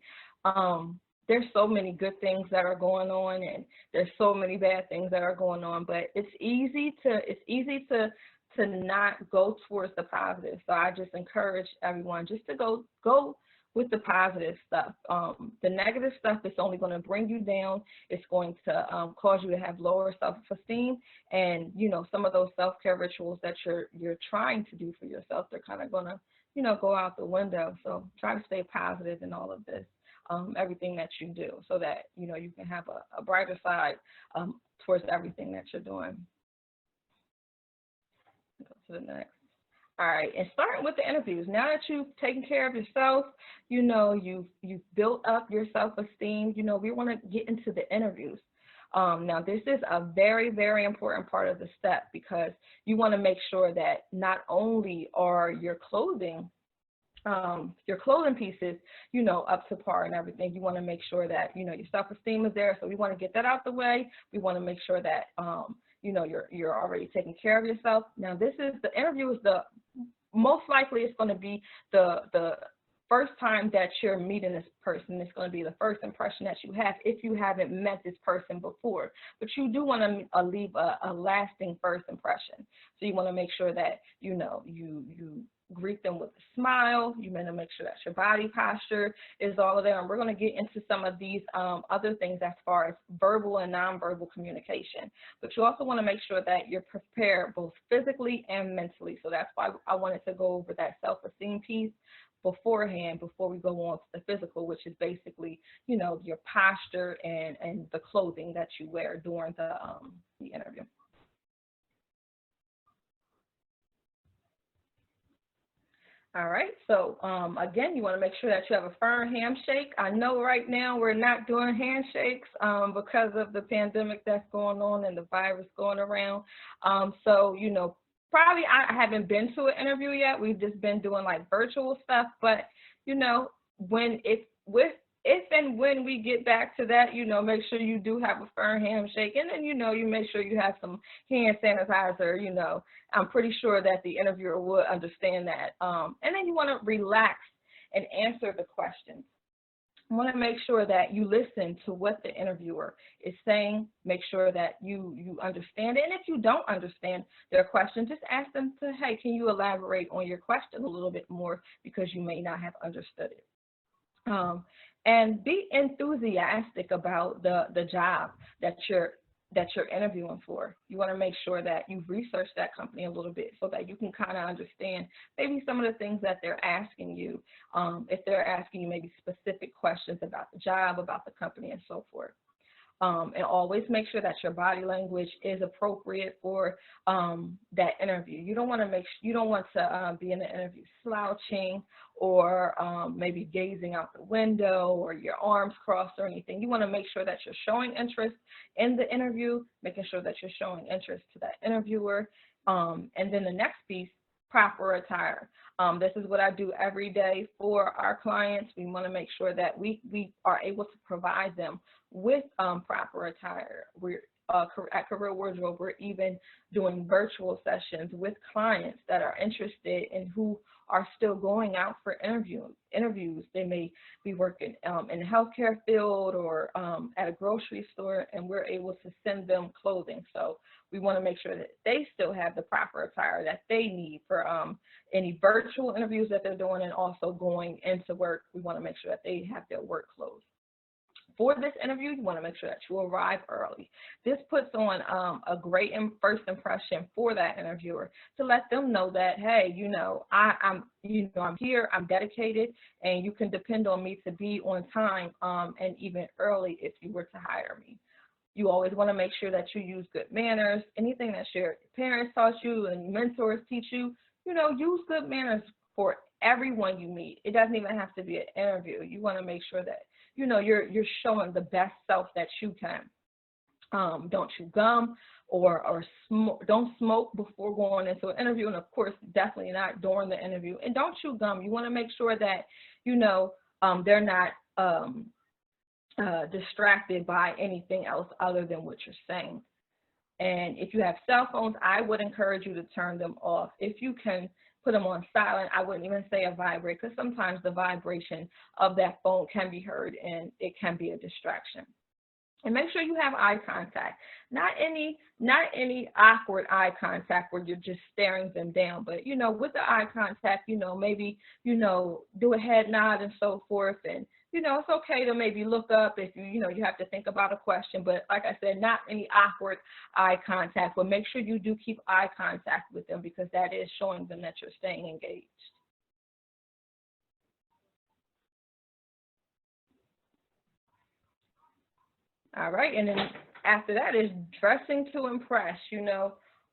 There's so many good things that are going on, and there's so many bad things that are going on, but it's easy to not go towards the positive. So I just encourage everyone just to go with the positive stuff. The negative stuff is only going to bring you down. It's going to cause you to have lower self-esteem, and, you know, some of those self-care rituals that you're trying to do for yourself, they're kind of going to, you know, go out the window. So try to stay positive in all of this. Everything that you do, so that, you know, you can have a brighter side towards everything that you're doing. Go to the next. All right, and starting with the interviews. Now that you've taken care of yourself, you know, you've built up your self-esteem, you know, we want to get into the interviews. Now, this is a very, very important part of the step, because you want to make sure that not only are your clothing pieces, you know, up to par and everything. You want to make sure that, you know, your self-esteem is there. So we want to get that out the way. We want to make sure that, you know, you're already taking care of yourself. Now, the interview is most likely it's going to be the first time that you're meeting this person. It's going to be the first impression that you have if you haven't met this person before. But you do want to leave a lasting first impression. So you want to make sure that, you know, you greet them with a smile. You want to make sure that your body posture is all of there. And we're going to get into some of these other things as far as verbal and nonverbal communication. But you also want to make sure that you're prepared both physically and mentally. So that's why I wanted to go over that self-esteem piece beforehand, before we go on to the physical, which is basically, you know, your posture and the clothing that you wear during the interview. All right, so again, you want to make sure that you have a firm handshake. I know right now we're not doing handshakes because of the pandemic that's going on and the virus going around. So, you know, probably I haven't been to an interview yet. We've just been doing like virtual stuff. But, you know, if and when we get back to that, you know, make sure you do have a firm handshake, and then, you know, you make sure you have some hand sanitizer. You know, I'm pretty sure that the interviewer would understand that. And then you want to relax and answer the questions. You want to make sure that you listen to what the interviewer is saying. Make sure that you understand it. And if you don't understand their question, just ask them to, hey, can you elaborate on your question a little bit more, because you may not have understood it. And be enthusiastic about the job that you're interviewing for. You want to make sure that you've researched that company a little bit, so that you can kind of understand maybe some of the things that they're asking you. If they're asking you maybe specific questions about the job, about the company, and so forth. And always make sure that your body language is appropriate for that interview. You don't want to be in the interview slouching, or maybe gazing out the window, or your arms crossed or anything. You want to make sure that you're showing interest in the interview, making sure that you're showing interest to that interviewer. And then the next piece, proper attire. This is what I do every day for our clients. We want to make sure that we are able to provide them with proper attire. at Career Wardrobe, we're even doing virtual sessions with clients that are interested and who are still going out for interviews. They may be working in the healthcare field or at a grocery store, and we're able to send them clothing. So we want to make sure that they still have the proper attire that they need for any virtual interviews that they're doing, and also going into work. We want to make sure that they have their work clothes. For this interview, you want to make sure that you arrive early. This puts on a great first impression for that interviewer, to let them know that, hey, I'm here, I'm dedicated, and you can depend on me to be on time and even early if you were to hire me. You always want to make sure that you use good manners. Anything that your parents taught you and mentors teach you, use good manners for everyone you meet. It doesn't even have to be an interview. You want to make sure that you're showing the best self that you can. Don't chew gum or don't smoke before going into an interview, and of course, definitely not during the interview. And don't chew gum. You want to make sure that they're not distracted by anything else other than what you're saying. And if you have cell phones, I would encourage you to turn them off. If you can put them on silent, I wouldn't even say a vibrate, because sometimes the vibration of that phone can be heard and it can be a distraction. And make sure you have eye contact. Not any awkward eye contact where you're just staring them down, but with the eye contact, maybe do a head nod and so forth. And it's okay to maybe look up if you have to think about a question, but like I said, not any awkward eye contact, but make sure you do keep eye contact with them, because that is showing them that you're staying engaged. All right, and then after that is dressing to impress.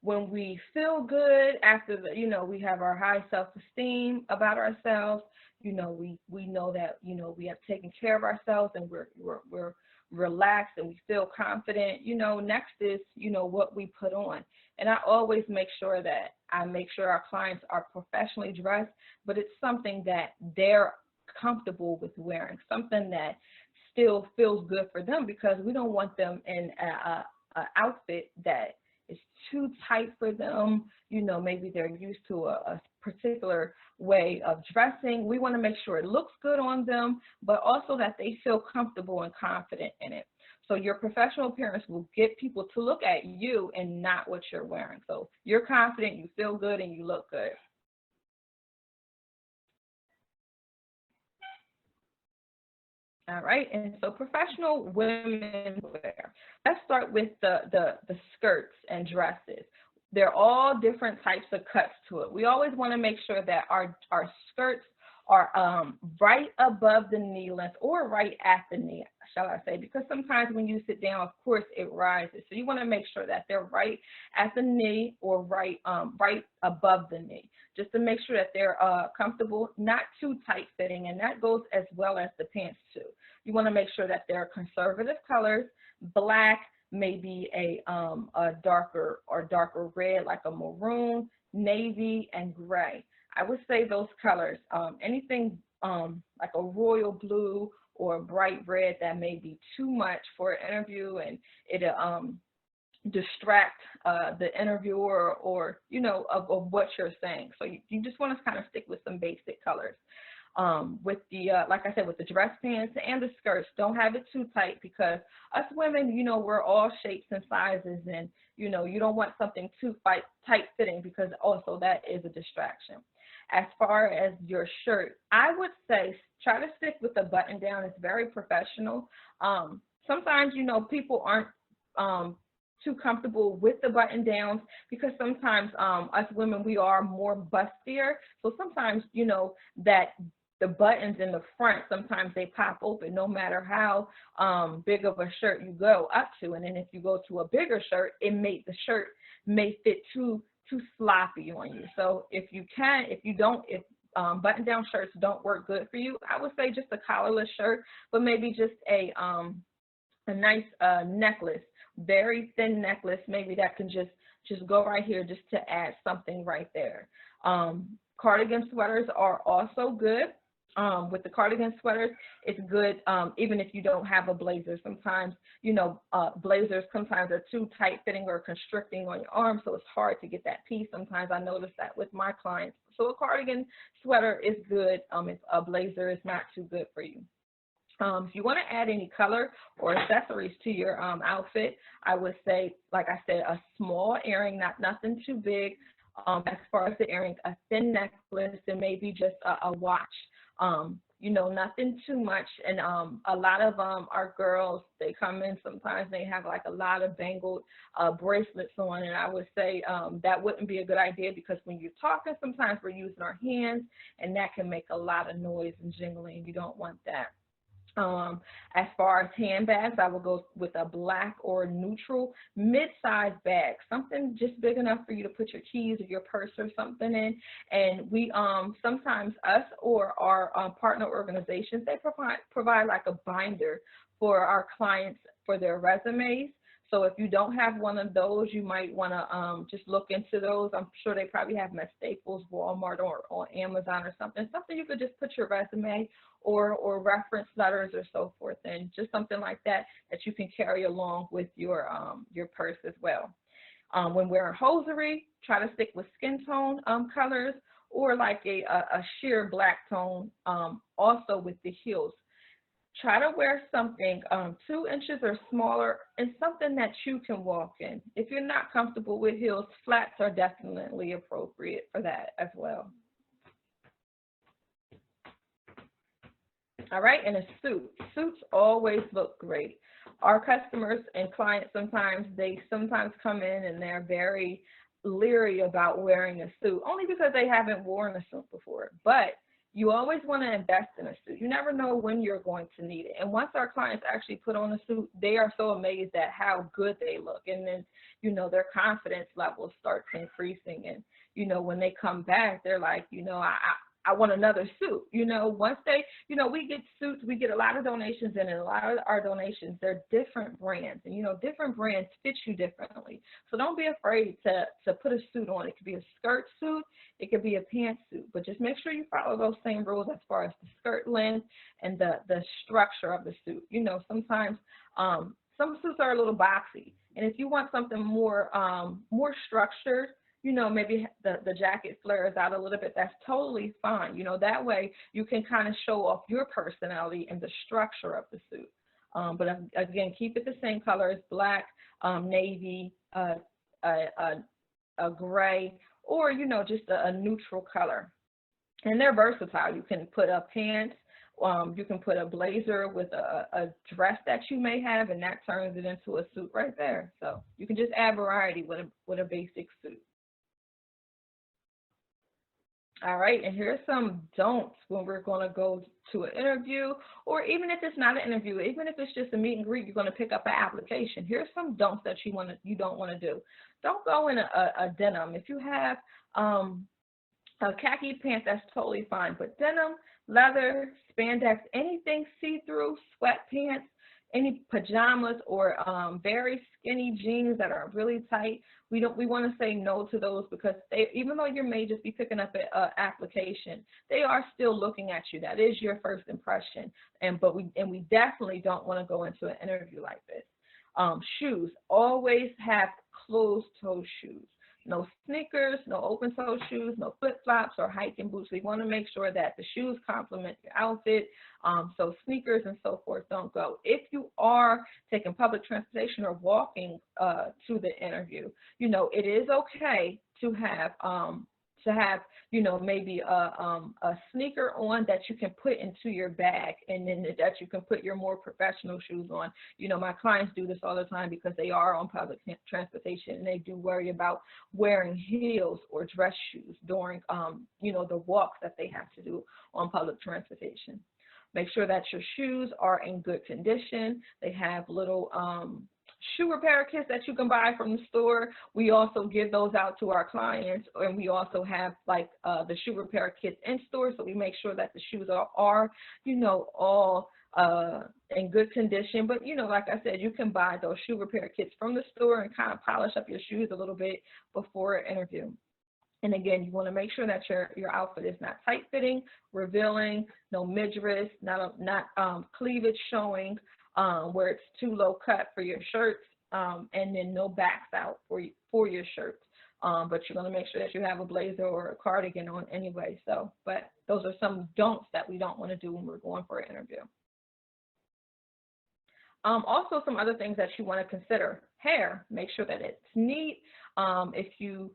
When we feel good after we have our high self-esteem about ourselves, we know that we have taken care of ourselves, and we're relaxed and we feel confident. Next is what we put on. And I always make sure that our clients are professionally dressed, but it's something that they're comfortable with wearing, something that still feels good for them, because we don't want them in an outfit that is too tight for them. Maybe they're used to a particular way of dressing. We want to make sure it looks good on them, but also that they feel comfortable and confident in it. So your professional appearance will get people to look at you and not what you're wearing. So you're confident, you feel good, and you look good. All right, and so professional women wear. Let's start with the skirts and dresses. They're all different types of cuts to it. We always want to make sure that our skirts are right above the knee length, or right at the knee, shall I say, because sometimes when you sit down, of course, it rises. So you want to make sure that they're right at the knee, or right above the knee, just to make sure that they're comfortable, not too tight fitting, and that goes as well as the pants too. You want to make sure that they're conservative colors, black, maybe a darker red, like a maroon, navy, and gray. I would say those colors. Anything like a royal blue or bright red that may be too much for an interview, and it'll distract the interviewer or of what you're saying. So you just want to kind of stick with some basic colors. With the like I said, with the dress pants and the skirts, don't have it too tight, because us women, we're all shapes and sizes, and you don't want something too tight fitting, because also that is a distraction. As far as your shirt, I would say try to stick with the button down. It's very professional. Sometimes people aren't too comfortable with the button downs, because sometimes us women, we are more bustier. So sometimes that the buttons in the front, sometimes they pop open, no matter how big of a shirt you go up to. And then if you go to a bigger shirt, the shirt may fit too sloppy on you. So if button down shirts don't work good for you, I would say just a collarless shirt, but maybe just a nice necklace, very thin necklace, maybe that can just go right here, just to add something right there. Cardigan sweaters are also good. With the cardigan sweaters, it's good even if you don't have a blazer. Sometimes, you know, blazers sometimes are too tight fitting or constricting on your arm, so it's hard to get that piece. Sometimes I notice that with my clients. So a cardigan sweater is good if a blazer is not too good for you. If you want to add any color or accessories to your outfit, I would say, like I said, a small earring, nothing too big. As far as the earrings, a thin necklace, and maybe just a watch. You know, nothing too much. And a lot of our girls, they come in, sometimes they have like a lot of bangled bracelets on, and I would say that wouldn't be a good idea, because when you're talking, sometimes we're using our hands, and that can make a lot of noise and jingling. You don't want that. As far as handbags, I will go with a black or neutral mid-sized bag, something just big enough for you to put your keys or your purse or something in. And we sometimes us or our partner organizations, they provide like a binder for our clients for their resumes. So if you don't have one of those, you might want to just look into those. I'm sure they probably have them at Staples, Walmart, or on Amazon or something. Something you could just put your resume or reference letters or so forth in, just something like that that you can carry along with your purse as well. When wearing hosiery, try to stick with skin tone colors, or like a sheer black tone, also with the heels. Try to wear something 2 inches or smaller, and something that you can walk in. If you're not comfortable with heels, flats are definitely appropriate for that as well. All right, and a suit. Suits always look great. Our customers and clients sometimes come in and they're very leery about wearing a suit, only because they haven't worn a suit before. But you always want to invest in a suit. You never know when you're going to need it. And once our clients actually put on a suit, they are so amazed at how good they look. And then, you know, their confidence levels start increasing. And, you know, when they come back, they're like, you know, I want another suit. You know, once they, you know, we get suits, we get a lot of donations, and a lot of our donations, they're different brands. And, you know, different brands fit you differently. So don't be afraid to put a suit on. It could be a skirt suit, it could be a pantsuit, but just make sure you follow those same rules as far as the skirt length and the structure of the suit. You know, sometimes some suits are a little boxy. And if you want something more, more structured, you know, maybe the jacket flares out a little bit, that's totally fine. You know, that way you can kind of show off your personality and the structure of the suit. But again, keep it the same colors: black, navy, a gray, or, you know, just a neutral color. And they're versatile. You can put a pants, you can put a blazer with a dress that you may have, and that turns it into a suit right there. So you can just add variety with a basic suit. All right, and here's some don'ts when we're going to go to an interview, or even if it's not an interview, even if it's just a meet and greet, you're going to pick up an application. Here's some don'ts that you don't want to do. Don't go in a denim. If you have a khaki pants, that's totally fine, but denim, leather, spandex, anything see-through, sweatpants, any pajamas, or very skinny jeans that are really tight, we want to say no to those, because even though you may just be picking up an application, they are still looking at you. That is your first impression, and we definitely don't want to go into an interview like this. Shoes, always have closed-toe shoes. No sneakers, no open-toe shoes, no flip-flops or hiking boots. We want to make sure that the shoes complement your outfit. So sneakers and so forth don't go. If you are taking public transportation or walking to the interview, you know, it is okay to have you know, maybe a sneaker on that you can put into your bag, and then that you can put your more professional shoes on. You know, my clients do this all the time because they are on public transportation, and they do worry about wearing heels or dress shoes during, you know, the walks that they have to do on public transportation. Make sure that your shoes are in good condition. They have little shoe repair kits that you can buy from the store. We also give those out to our clients, and we also have like the shoe repair kits in store, so we make sure that the shoes are you know, all in good condition. But, you know, like I said, you can buy those shoe repair kits from the store and kind of polish up your shoes a little bit before an interview. And again, you want to make sure that your outfit is not tight-fitting, revealing, no midriffs, not cleavage showing, where it's too low cut for your shirts, and then no backs out for your shirts. But you're going to make sure that you have a blazer or a cardigan on anyway. So, but those are some don'ts that we don't want to do when we're going for an interview. Also, some other things that you want to consider: hair. Make sure that it's neat. If you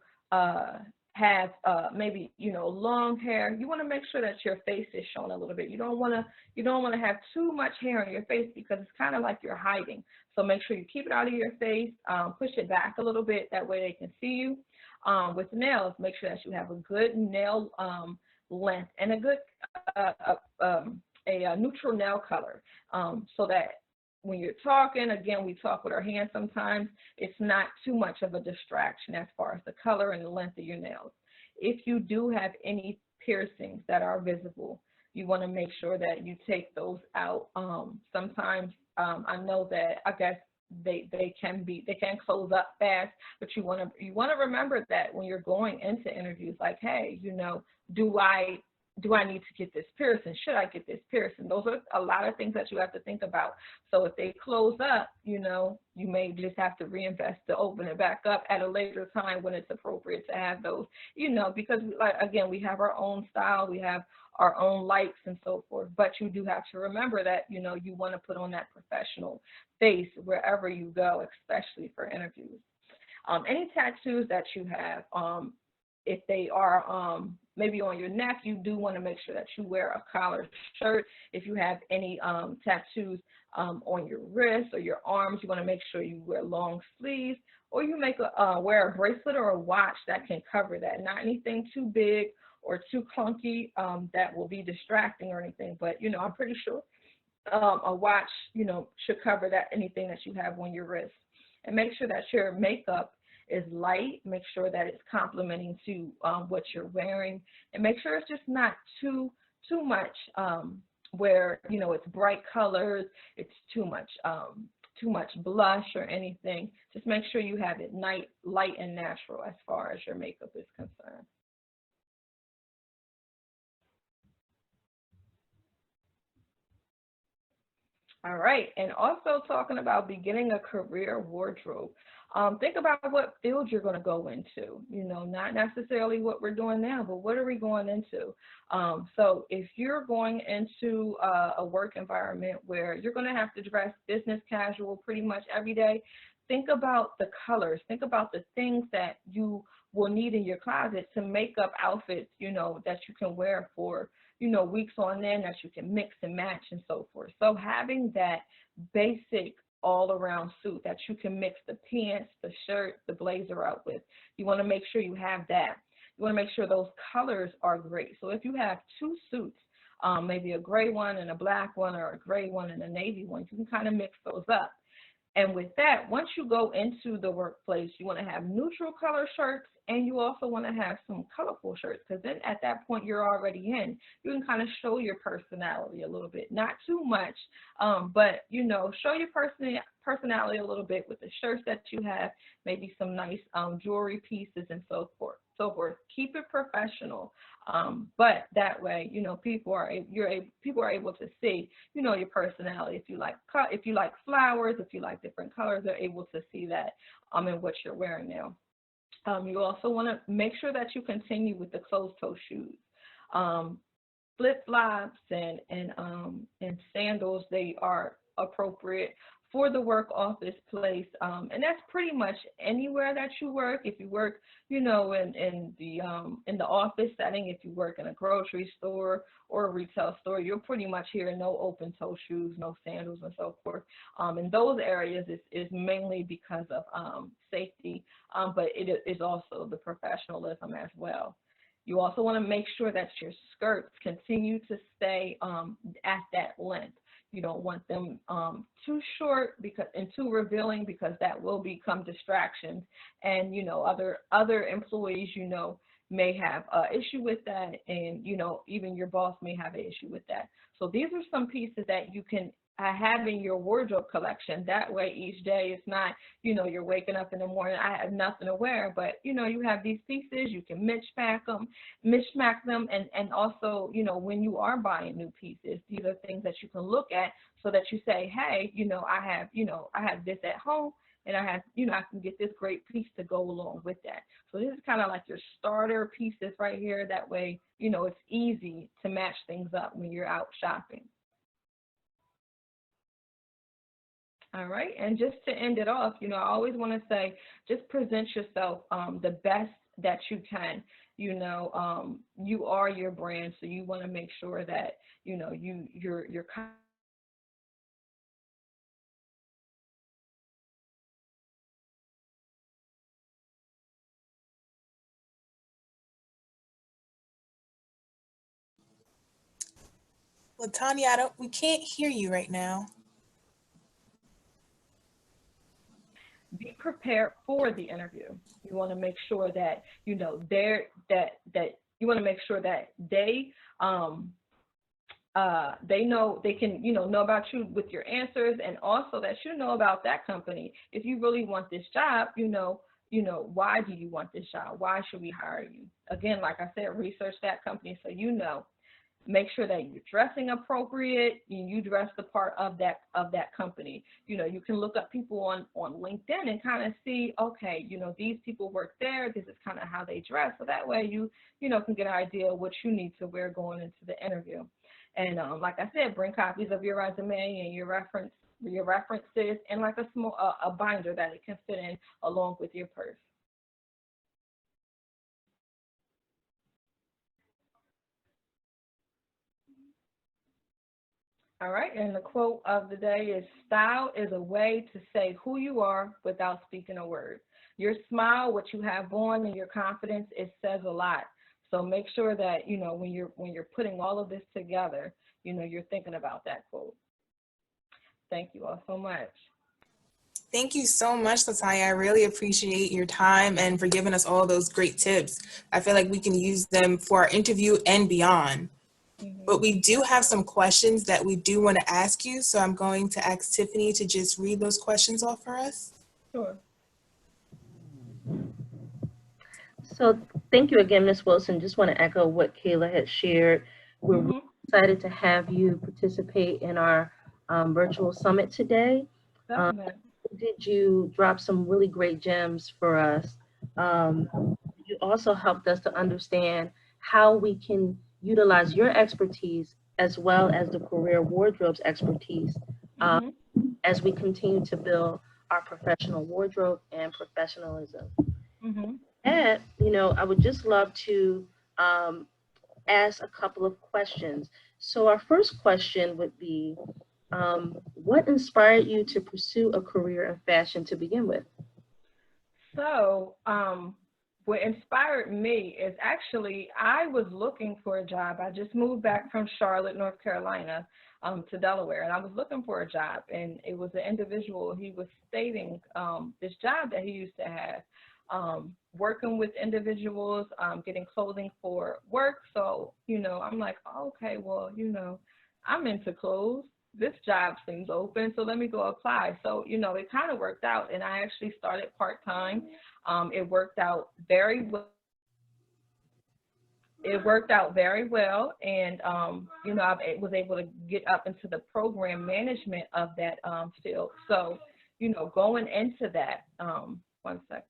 have maybe long hair, you want to make sure that your face is shown a little bit. You don't want to have too much hair on your face, because it's kind of like you're hiding. So make sure you keep it out of your face. Push it back a little bit, that way they can see you. With nails, make sure that you have a good nail length and a good neutral nail color, so that when you're talking, again, we talk with our hands sometimes, it's not too much of a distraction as far as the color and the length of your nails. If you do have any piercings that are visible, you want to make sure that you take those out. Sometimes I know that, I guess, they can close up fast, but you want to remember that when you're going into interviews, like, hey, do I need to get this piercing? Should I get this piercing? Those are a lot of things that you have to think about. So if they close up, you may just have to reinvest to open it back up at a later time when it's appropriate to have those, because again, we have our own style, we have our own likes and so forth, but you do have to remember that, you want to put on that professional face wherever you go, especially for interviews. Any tattoos that you have, if they are maybe on your neck, you do want to make sure that you wear a collared shirt. If you have any tattoos on your wrists or your arms, you want to make sure you wear long sleeves, or you wear a bracelet or a watch that can cover that. Not anything too big or too clunky that will be distracting or anything, but I'm pretty sure a watch should cover that, anything that you have on your wrist. And make sure that your makeup is light. Make sure that it's complementing to what you're wearing, and make sure it's just not too much where it's bright colors, it's too much blush or anything. Just make sure you have it light and natural as far as your makeup is concerned. All right, and also talking about beginning a career wardrobe. Think about what field you're going to go into, not necessarily what we're doing now, but what are we going into? So if you're going into a work environment where you're going to have to dress business casual pretty much every day, think about the colors, think about the things that you will need in your closet to make up outfits, that you can wear for weeks on end, that you can mix and match and so forth. So having that basic all-around suit that you can mix the pants, the shirt, the blazer out with, you want to make sure you have that. You want to make sure those colors are great. So if you have two suits, maybe a gray one and a black one, or a gray one and a navy one, you can kind of mix those up. And with that, once you go into the workplace, you want to have neutral color shirts, and you also want to have some colorful shirts, because then at that point you're already in. You can kind of show your personality a little bit, not too much, but show your personality a little bit with the shirts that you have, maybe some nice jewelry pieces and so forth. Keep it professional, but that way, people are able to see, your personality. If you like flowers, if you like different colors, they're able to see that in what you're wearing now. You also want to make sure that you continue with the closed-toe shoes. Flip-flops and sandals, they are appropriate for the work office place, and that's pretty much anywhere that you work. If you work, in the office setting, if you work in a grocery store or a retail store, you'll pretty much hear no open-toe shoes, no sandals, and so forth. In those areas, is mainly because of safety, but it is also the professionalism as well. You also want to make sure that your skirts continue to stay at that length. You don't want them too short and too revealing, because that will become distractions. And other employees may have an issue with that, and even your boss may have an issue with that. So these are some pieces that you can having your wardrobe collection. That way each day it's not, you're waking up in the morning, I have nothing to wear, but you have these pieces, you can mismatch them, and also, when you are buying new pieces, these are things that you can look at so that you say, hey, I have this at home, and I have, I can get this great piece to go along with that. So this is kind of like your starter pieces right here. That way, it's easy to match things up when you're out shopping. All right, and just to end it off, I always want to say, just present yourself the best that you can. You are your brand, so you want to make sure that you're Well, Tanya, we can't hear you right now. be prepared for the interview. You want to make sure that you want to make sure that they know, they can know about you with your answers, and also that about that company. If you really want this job, why do you want this job? Why should we hire you? Again, like I said, research that company so make sure that you're dressing appropriate, you dress the part of that company. You can look up people on LinkedIn and kind of see, okay, these people work there, this is kind of how they dress. So that way you can get an idea of what you need to wear going into the interview. And like I said, bring copies of your resume and your references, and like a binder that it can fit in along with your purse. All right, and the quote of the day is, style is a way to say who you are without speaking a word. Your smile, what you have on, and your confidence, it says a lot. So make sure that, when you're putting all of this together, you're thinking about that quote. Thank you all so much. Thank you so much, Latanya. I really appreciate your time and for giving us all those great tips. I feel like we can use them for our interview and beyond. But we do have some questions that we do want to ask you, so I'm going to ask Tiffany to just read those questions off for us. Sure. So thank you again, Ms. Wilson. Just want to echo what Kayla had shared. We're really excited to have you participate in our virtual summit today. Did you drop some really great gems for us? You also helped us to understand how we can utilize your expertise as well as the career wardrobe's expertise as we continue to build our professional wardrobe and professionalism. And, I would just love to ask a couple of questions. So our first question would be, what inspired you to pursue a career in fashion to begin with? So, what inspired me is actually, I was looking for a job. I just moved back from Charlotte, North Carolina, to Delaware, and I was looking for a job, and it was an individual, he was stating this job that he used to have, working with individuals, getting clothing for work. So, I'm like, okay, well, I'm into clothes. This job seems open, so let me go apply. So, it kind of worked out, and I actually started part-time. It worked out very well. And, I was able to get up into the program management of that field. So, going into that, one second.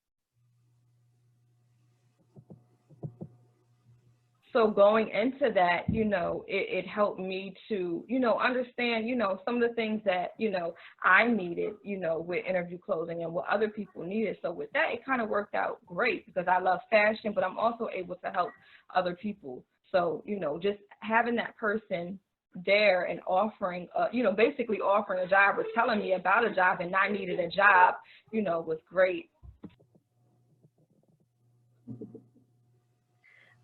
So going into that, it helped me to, understand, some of the things that, I needed, with interview clothing and what other people needed. So with that, it kind of worked out great because I love fashion, but I'm also able to help other people. So, just having that person there and offering, basically offering a job or telling me about a job and I needed a job, was great.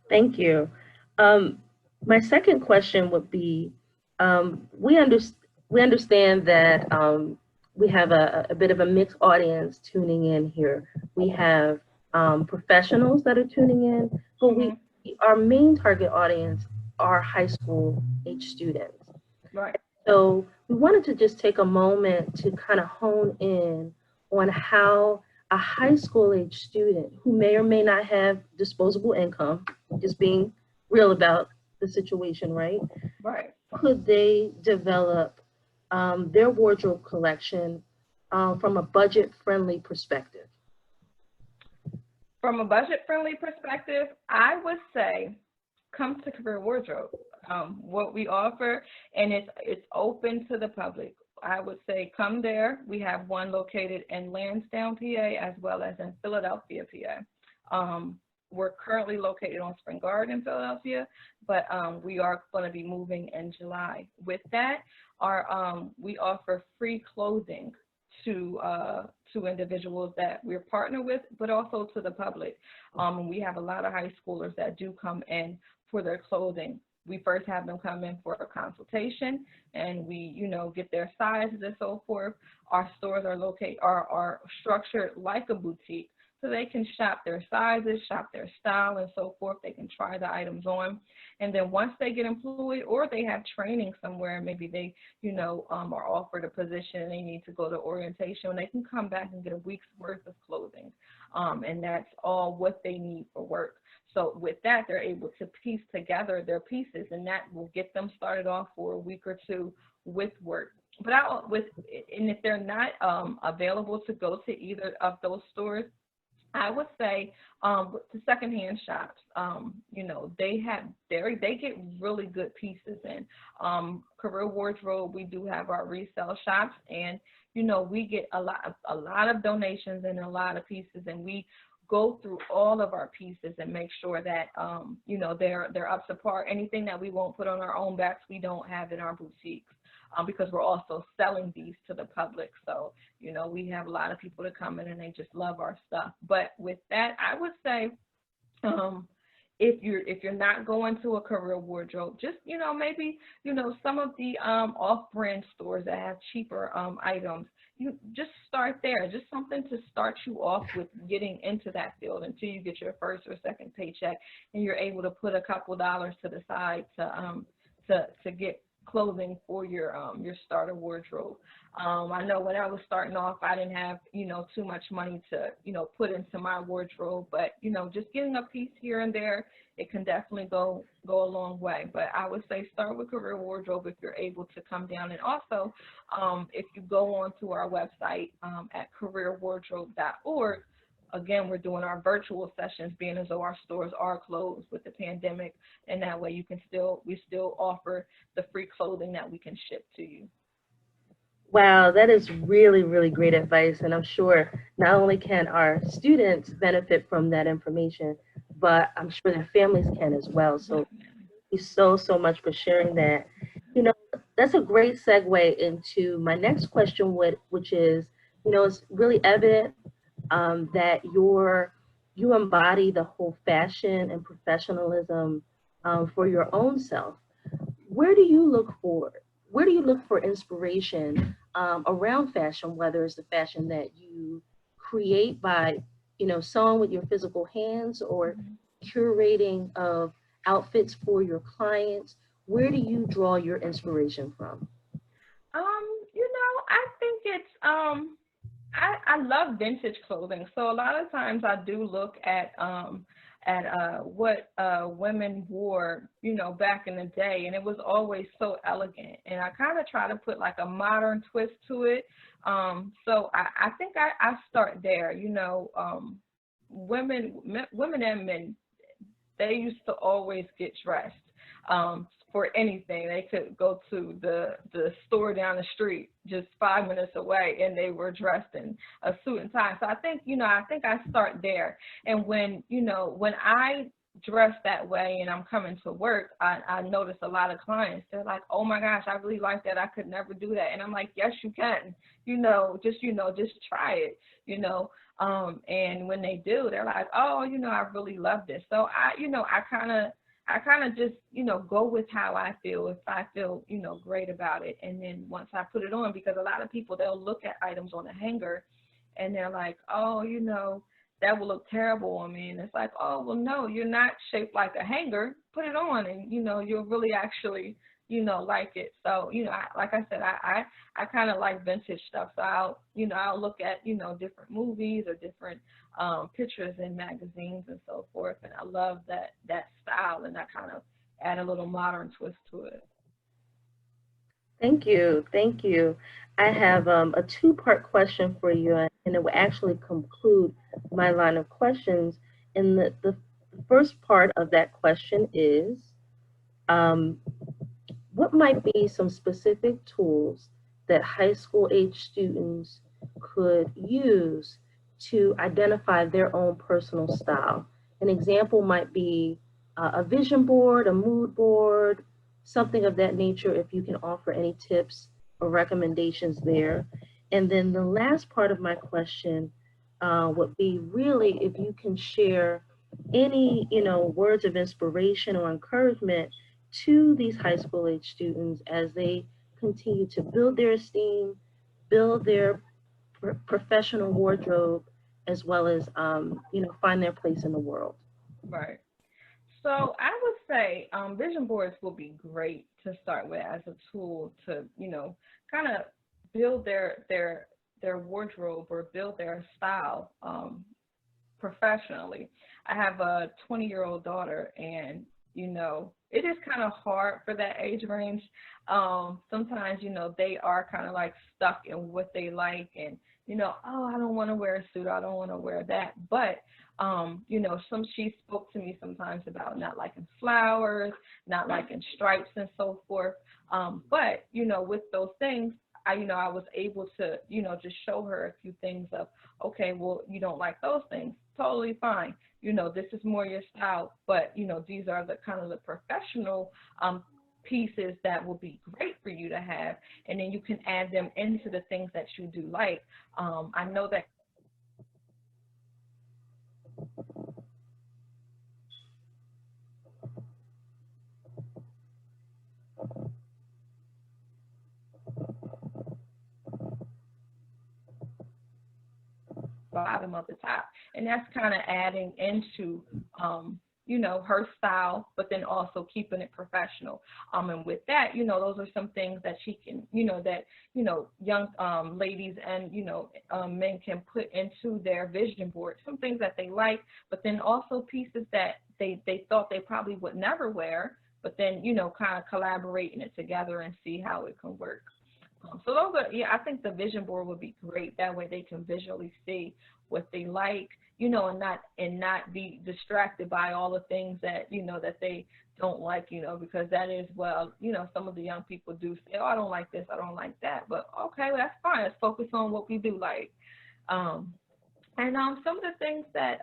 Thank you. My second question would be, we understand that we have a bit of a mixed audience tuning in here. We have professionals that are tuning in, but our main target audience are high school age students. Right. So we wanted to just take a moment to kind of hone in on how a high school age student who may or may not have disposable income, just being real about the situation, right? Right. Could they develop their wardrobe collection from a budget-friendly perspective? From a budget-friendly perspective, I would say come to Career Wardrobe. What we offer, and it's open to the public. I would say come there. We have one located in Lansdowne, PA, as well as in Philadelphia, PA. We're currently located on Spring Garden, Philadelphia, but we are going to be moving in July. With that, we offer free clothing to individuals that we're partnered with, but also to the public. We have a lot of high schoolers that do come in for their clothing. We first have them come in for a consultation, and we, get their sizes and so forth. Our stores are structured like a boutique, so they can shop their sizes, shop their style, and so forth. They can try the items on, and then once they get employed or they have training somewhere, maybe they, are offered a position and they need to go to orientation, they can come back and get a week's worth of clothing, and that's all what they need for work. So with that, they're able to piece together their pieces, and that will get them started off for a week or two with work. But if they're not available to go to either of those stores, I would say the secondhand shops. They get really good pieces in. Career Wardrobe, we do have our resale shops, and we get a lot of donations and a lot of pieces, and we go through all of our pieces and make sure that they're up to par. Anything that we won't put on our own backs, we don't have in our boutiques, because we're also selling these to the public. So we have a lot of people that come in and they just love our stuff. But with that, I would say if you're not going to a Career Wardrobe, just maybe some of the off-brand stores that have cheaper items. You just start there, just something to start you off with getting into that field until you get your first or second paycheck, and you're able to put a couple dollars to the side to get clothing for your starter wardrobe. I know when I was starting off, I didn't have too much money to put into my wardrobe, but just getting a piece here and there, it can definitely go a long way. But I would say start with Career Wardrobe if you're able to come down. And also, if you go onto our website at careerwardrobe.org, again, we're doing our virtual sessions, being as though our stores are closed with the pandemic, and that way we still offer the free clothing that we can ship to you. Wow, that is really, really great advice. And I'm sure not only can our students benefit from that information, but I'm sure their families can as well. So thank you so much for sharing that. That's a great segue into my next question, which is, it's really evident that you embody the whole fashion and professionalism for your own self. Where do you look for inspiration around fashion, whether it's the fashion that you create by sewing with your physical hands or curating of outfits for your clients? Where do you draw your inspiration from? I think it's I love vintage clothing, so a lot of times I do look at what women wore, back in the day, and it was always so elegant. And I kind of try to put like a modern twist to it. So I think I start there. Women and men, they used to always get dressed for anything. They could go to the store down the street just 5 minutes away, and they were dressed in a suit and tie. So I think I start there. And when I dress that way and I'm coming to work, I notice a lot of clients, they're like, oh my gosh, I really like that. I could never do that. And I'm like, yes, you can. Just try it. And when they do, they're like, oh, I really love this. So I kind of just, go with how I feel, if I feel, great about it. And then once I put it on, because a lot of people, they'll look at items on a hanger and they're like, oh, that will look terrible on me. And it's like, oh, well, no, you're not shaped like a hanger. Put it on and, you'll really actually, like it. So, like I said, I kind of like vintage stuff. So I'll look at, different movies or different pictures in magazines and so forth. And I love that style, and I kind of add a little modern twist to it. Thank you. Thank you. I have a two-part question for you, and it will actually conclude my line of questions. And the first part of that question is, what might be some specific tools that high school age students could use to identify their own personal style? An example might be a vision board, a mood board, something of that nature, if you can offer any tips or recommendations there. And then the last part of my question would be really if you can share any, words of inspiration or encouragement to these high school age students as they continue to build their esteem, build their professional wardrobe, as well as, find their place in the world. Right. So I would say vision boards will be great to start with as a tool to, kind of build their wardrobe or build their style professionally. I have a 20-year-old daughter, and it is kind of hard for that age range. Sometimes, they are kind of like stuck in what they like, and, oh, I don't want to wear a suit, I don't want to wear that. But, she spoke to me sometimes about not liking flowers, not liking stripes and so forth. But, with those things, I was able to, just show her a few things of, okay, well, you don't like those things, totally fine. This is more your style, but, these are the kind of the professional pieces that will be great for you to have. And then you can add them into the things that you do like. I know that bottom of the top, and that's kind of adding into her style, but then also keeping it professional. And with that, those are some things that she can, that young ladies and men can put into their vision board, some things that they like, but then also pieces that they thought they probably would never wear, but then kind of collaborating it together and see how it can work. So those are, I think the vision board would be great. That way they can visually see what they like, and not be distracted by all the things that, that they don't like, because that is, well, some of the young people do say, oh, I don't like this, I don't like that. But okay, well, that's fine. Let's focus on what we do like. And some of the things that,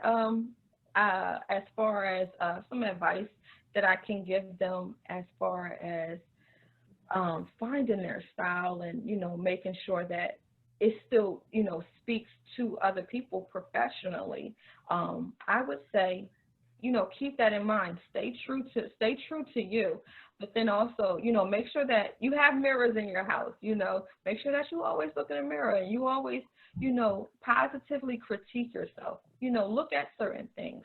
as far as some advice that I can give them as far as finding their style and, making sure that it still, speaks to other people professionally. I would say, keep that in mind. Stay true to you, but then also, make sure that you have mirrors in your house. Make sure that you always look in the mirror and you always, positively critique yourself. Look at certain things.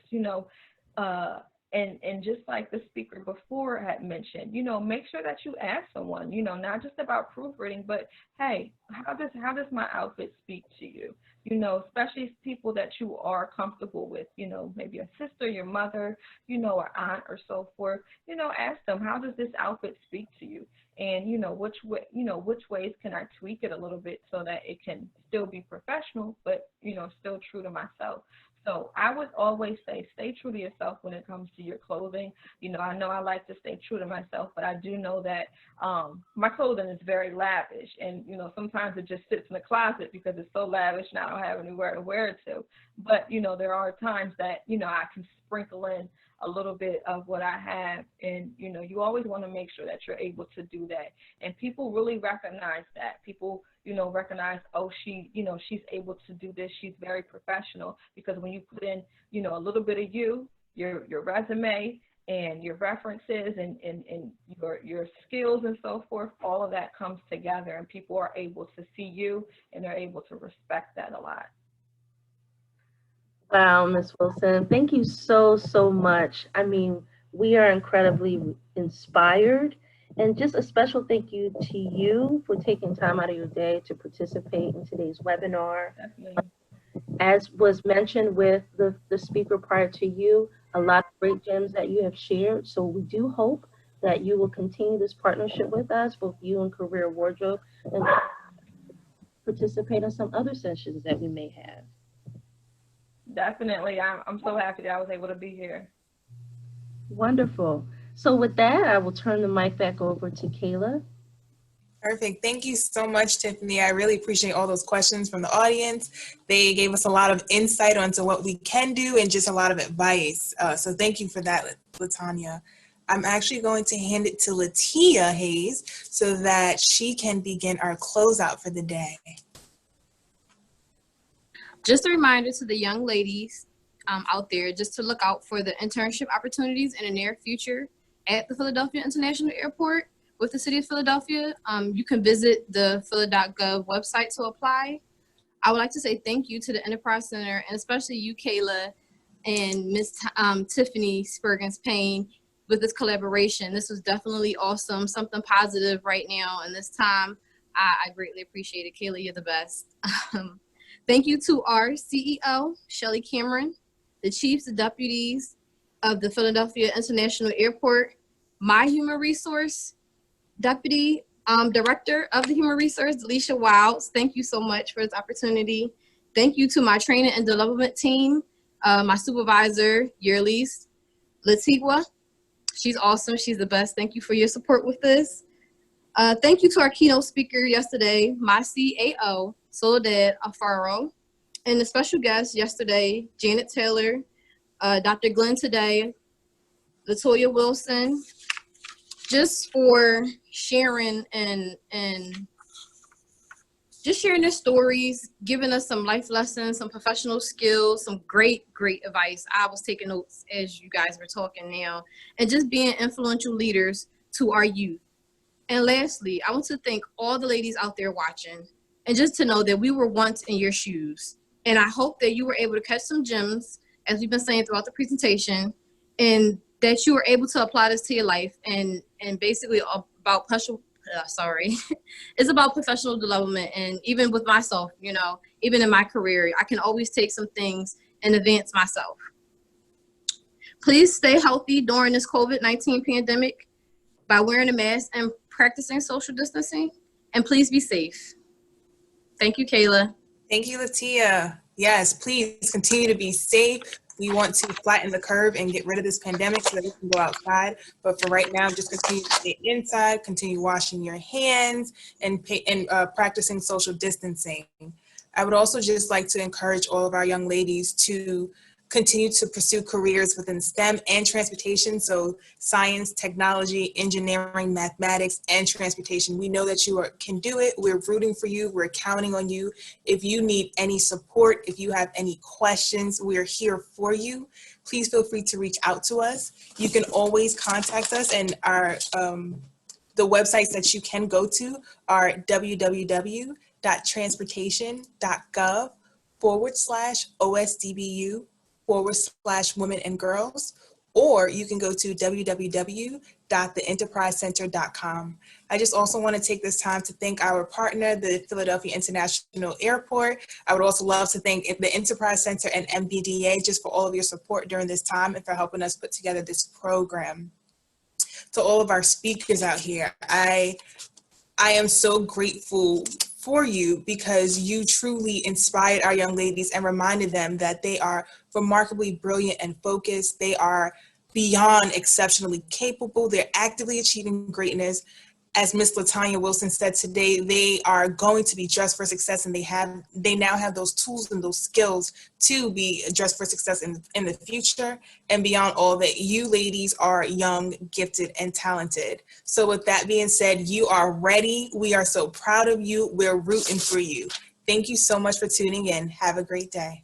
And just like the speaker before had mentioned, make sure that you ask someone, not just about proofreading, but hey, how does my outfit speak to you? Especially people that you are comfortable with, maybe a sister, your mother, or aunt or so forth. Ask them, how does this outfit speak to you? And which ways can I tweak it a little bit so that it can still be professional, but still true to myself. So I would always say, stay true to yourself when it comes to your clothing. I know I like to stay true to myself, but I do know that my clothing is very lavish. And, sometimes it just sits in the closet because it's so lavish and I don't have anywhere to wear it to. But, there are times that, I can sprinkle in a little bit of what I have. And, you always want to make sure that you're able to do that. And people really recognize that. People, recognize, oh, she's able to do this. She's very professional, because when you put in, a little bit of your resume and your references and your skills and so forth, all of that comes together and people are able to see you and they're able to respect that a lot. Wow, Ms. Wilson, thank you so much. I mean, we are incredibly inspired And just a special thank you to you for taking time out of your day to participate in today's webinar. Definitely. As was mentioned with the speaker prior to you, a lot of great gems that you have shared. So we do hope that you will continue this partnership with us, both you and Career Wardrobe, and participate in some other sessions that we may have. Definitely. I'm so happy that I was able to be here. Wonderful. So with that, I will turn the mic back over to Kayla. Perfect. Thank you so much, Tiffany. I really appreciate all those questions from the audience. They gave us a lot of insight onto what we can do and just a lot of advice. So thank you for that, LaTanya. I'm actually going to hand it to Latia Hayes so that she can begin our closeout for the day. Just a reminder to the young ladies out there just to look out for the internship opportunities in the near future at the Philadelphia International Airport with the City of Philadelphia. You can visit the phila.gov website to apply. I would like to say thank you to the Enterprise Center and especially you, Kayla, and Miss Tiffany Spurgins-Payne with this collaboration. This was definitely awesome, something positive right now in this time. I greatly appreciate it. Kayla, you're the best. Thank you to our CEO, Shelly Cameron, the chiefs, the deputies of the Philadelphia International Airport, my human resource deputy director of the human resource, Delisha Wilds. Thank you so much for this opportunity. Thank you to my training and development team, my supervisor, Yerlis Latigua. She's awesome. She's the best. Thank you for your support with this. Thank you to our keynote speaker yesterday, my CAO, Soledad Alfaro, and the special guest yesterday, Janet Taylor, Dr. Glenn today, Latoya Wilson, just for sharing and just sharing their stories, giving us some life lessons, some professional skills, some great advice. I was taking notes as you guys were talking now, and just being influential leaders to our youth. And lastly, I want to thank all the ladies out there watching, and just to know that we were once in your shoes. And I hope that you were able to catch some gems, as we've been saying throughout the presentation, and that you were able to apply this to your life and basically about it's about professional development. And even with myself, you know, even in my career, I can always take some things and advance myself. Please stay healthy during this COVID-19 pandemic by wearing a mask and practicing social distancing. And please be safe. Thank you, Kayla. Thank you, Latia. Yes, please continue to be safe. We want to flatten the curve and get rid of this pandemic so that we can go outside. But for right now, just continue to stay inside, continue washing your hands, and practicing social distancing. I would also just like to encourage all of our young ladies to continue to pursue careers within STEM and transportation, so science, technology, engineering, mathematics, and transportation. We know that you can do it. We're rooting for you. We're counting on you. If you need any support, if you have any questions, we're here for you. Please feel free to reach out to us. You can always contact us, and our the websites that you can go to are www.transportation.gov/OSDBU/women and girls, or you can go to www.theenterprisecenter.com. I just also want to take this time to thank our partner, the Philadelphia International Airport. I would also love to thank the Enterprise Center and MBDA just for all of your support during this time and for helping us put together this program. To all of our speakers out here, I am so grateful for you because you truly inspired our young ladies and reminded them that they are remarkably brilliant and focused. They are beyond exceptionally capable. They're actively achieving greatness. As Miss LaTanya Wilson said today, they are going to be dressed for success, and they now have those tools and those skills to be dressed for success in the future. And beyond all that, you ladies are young, gifted, and talented. So with that being said, you are ready. We are so proud of you. We're rooting for you. Thank you so much for tuning in. Have a great day.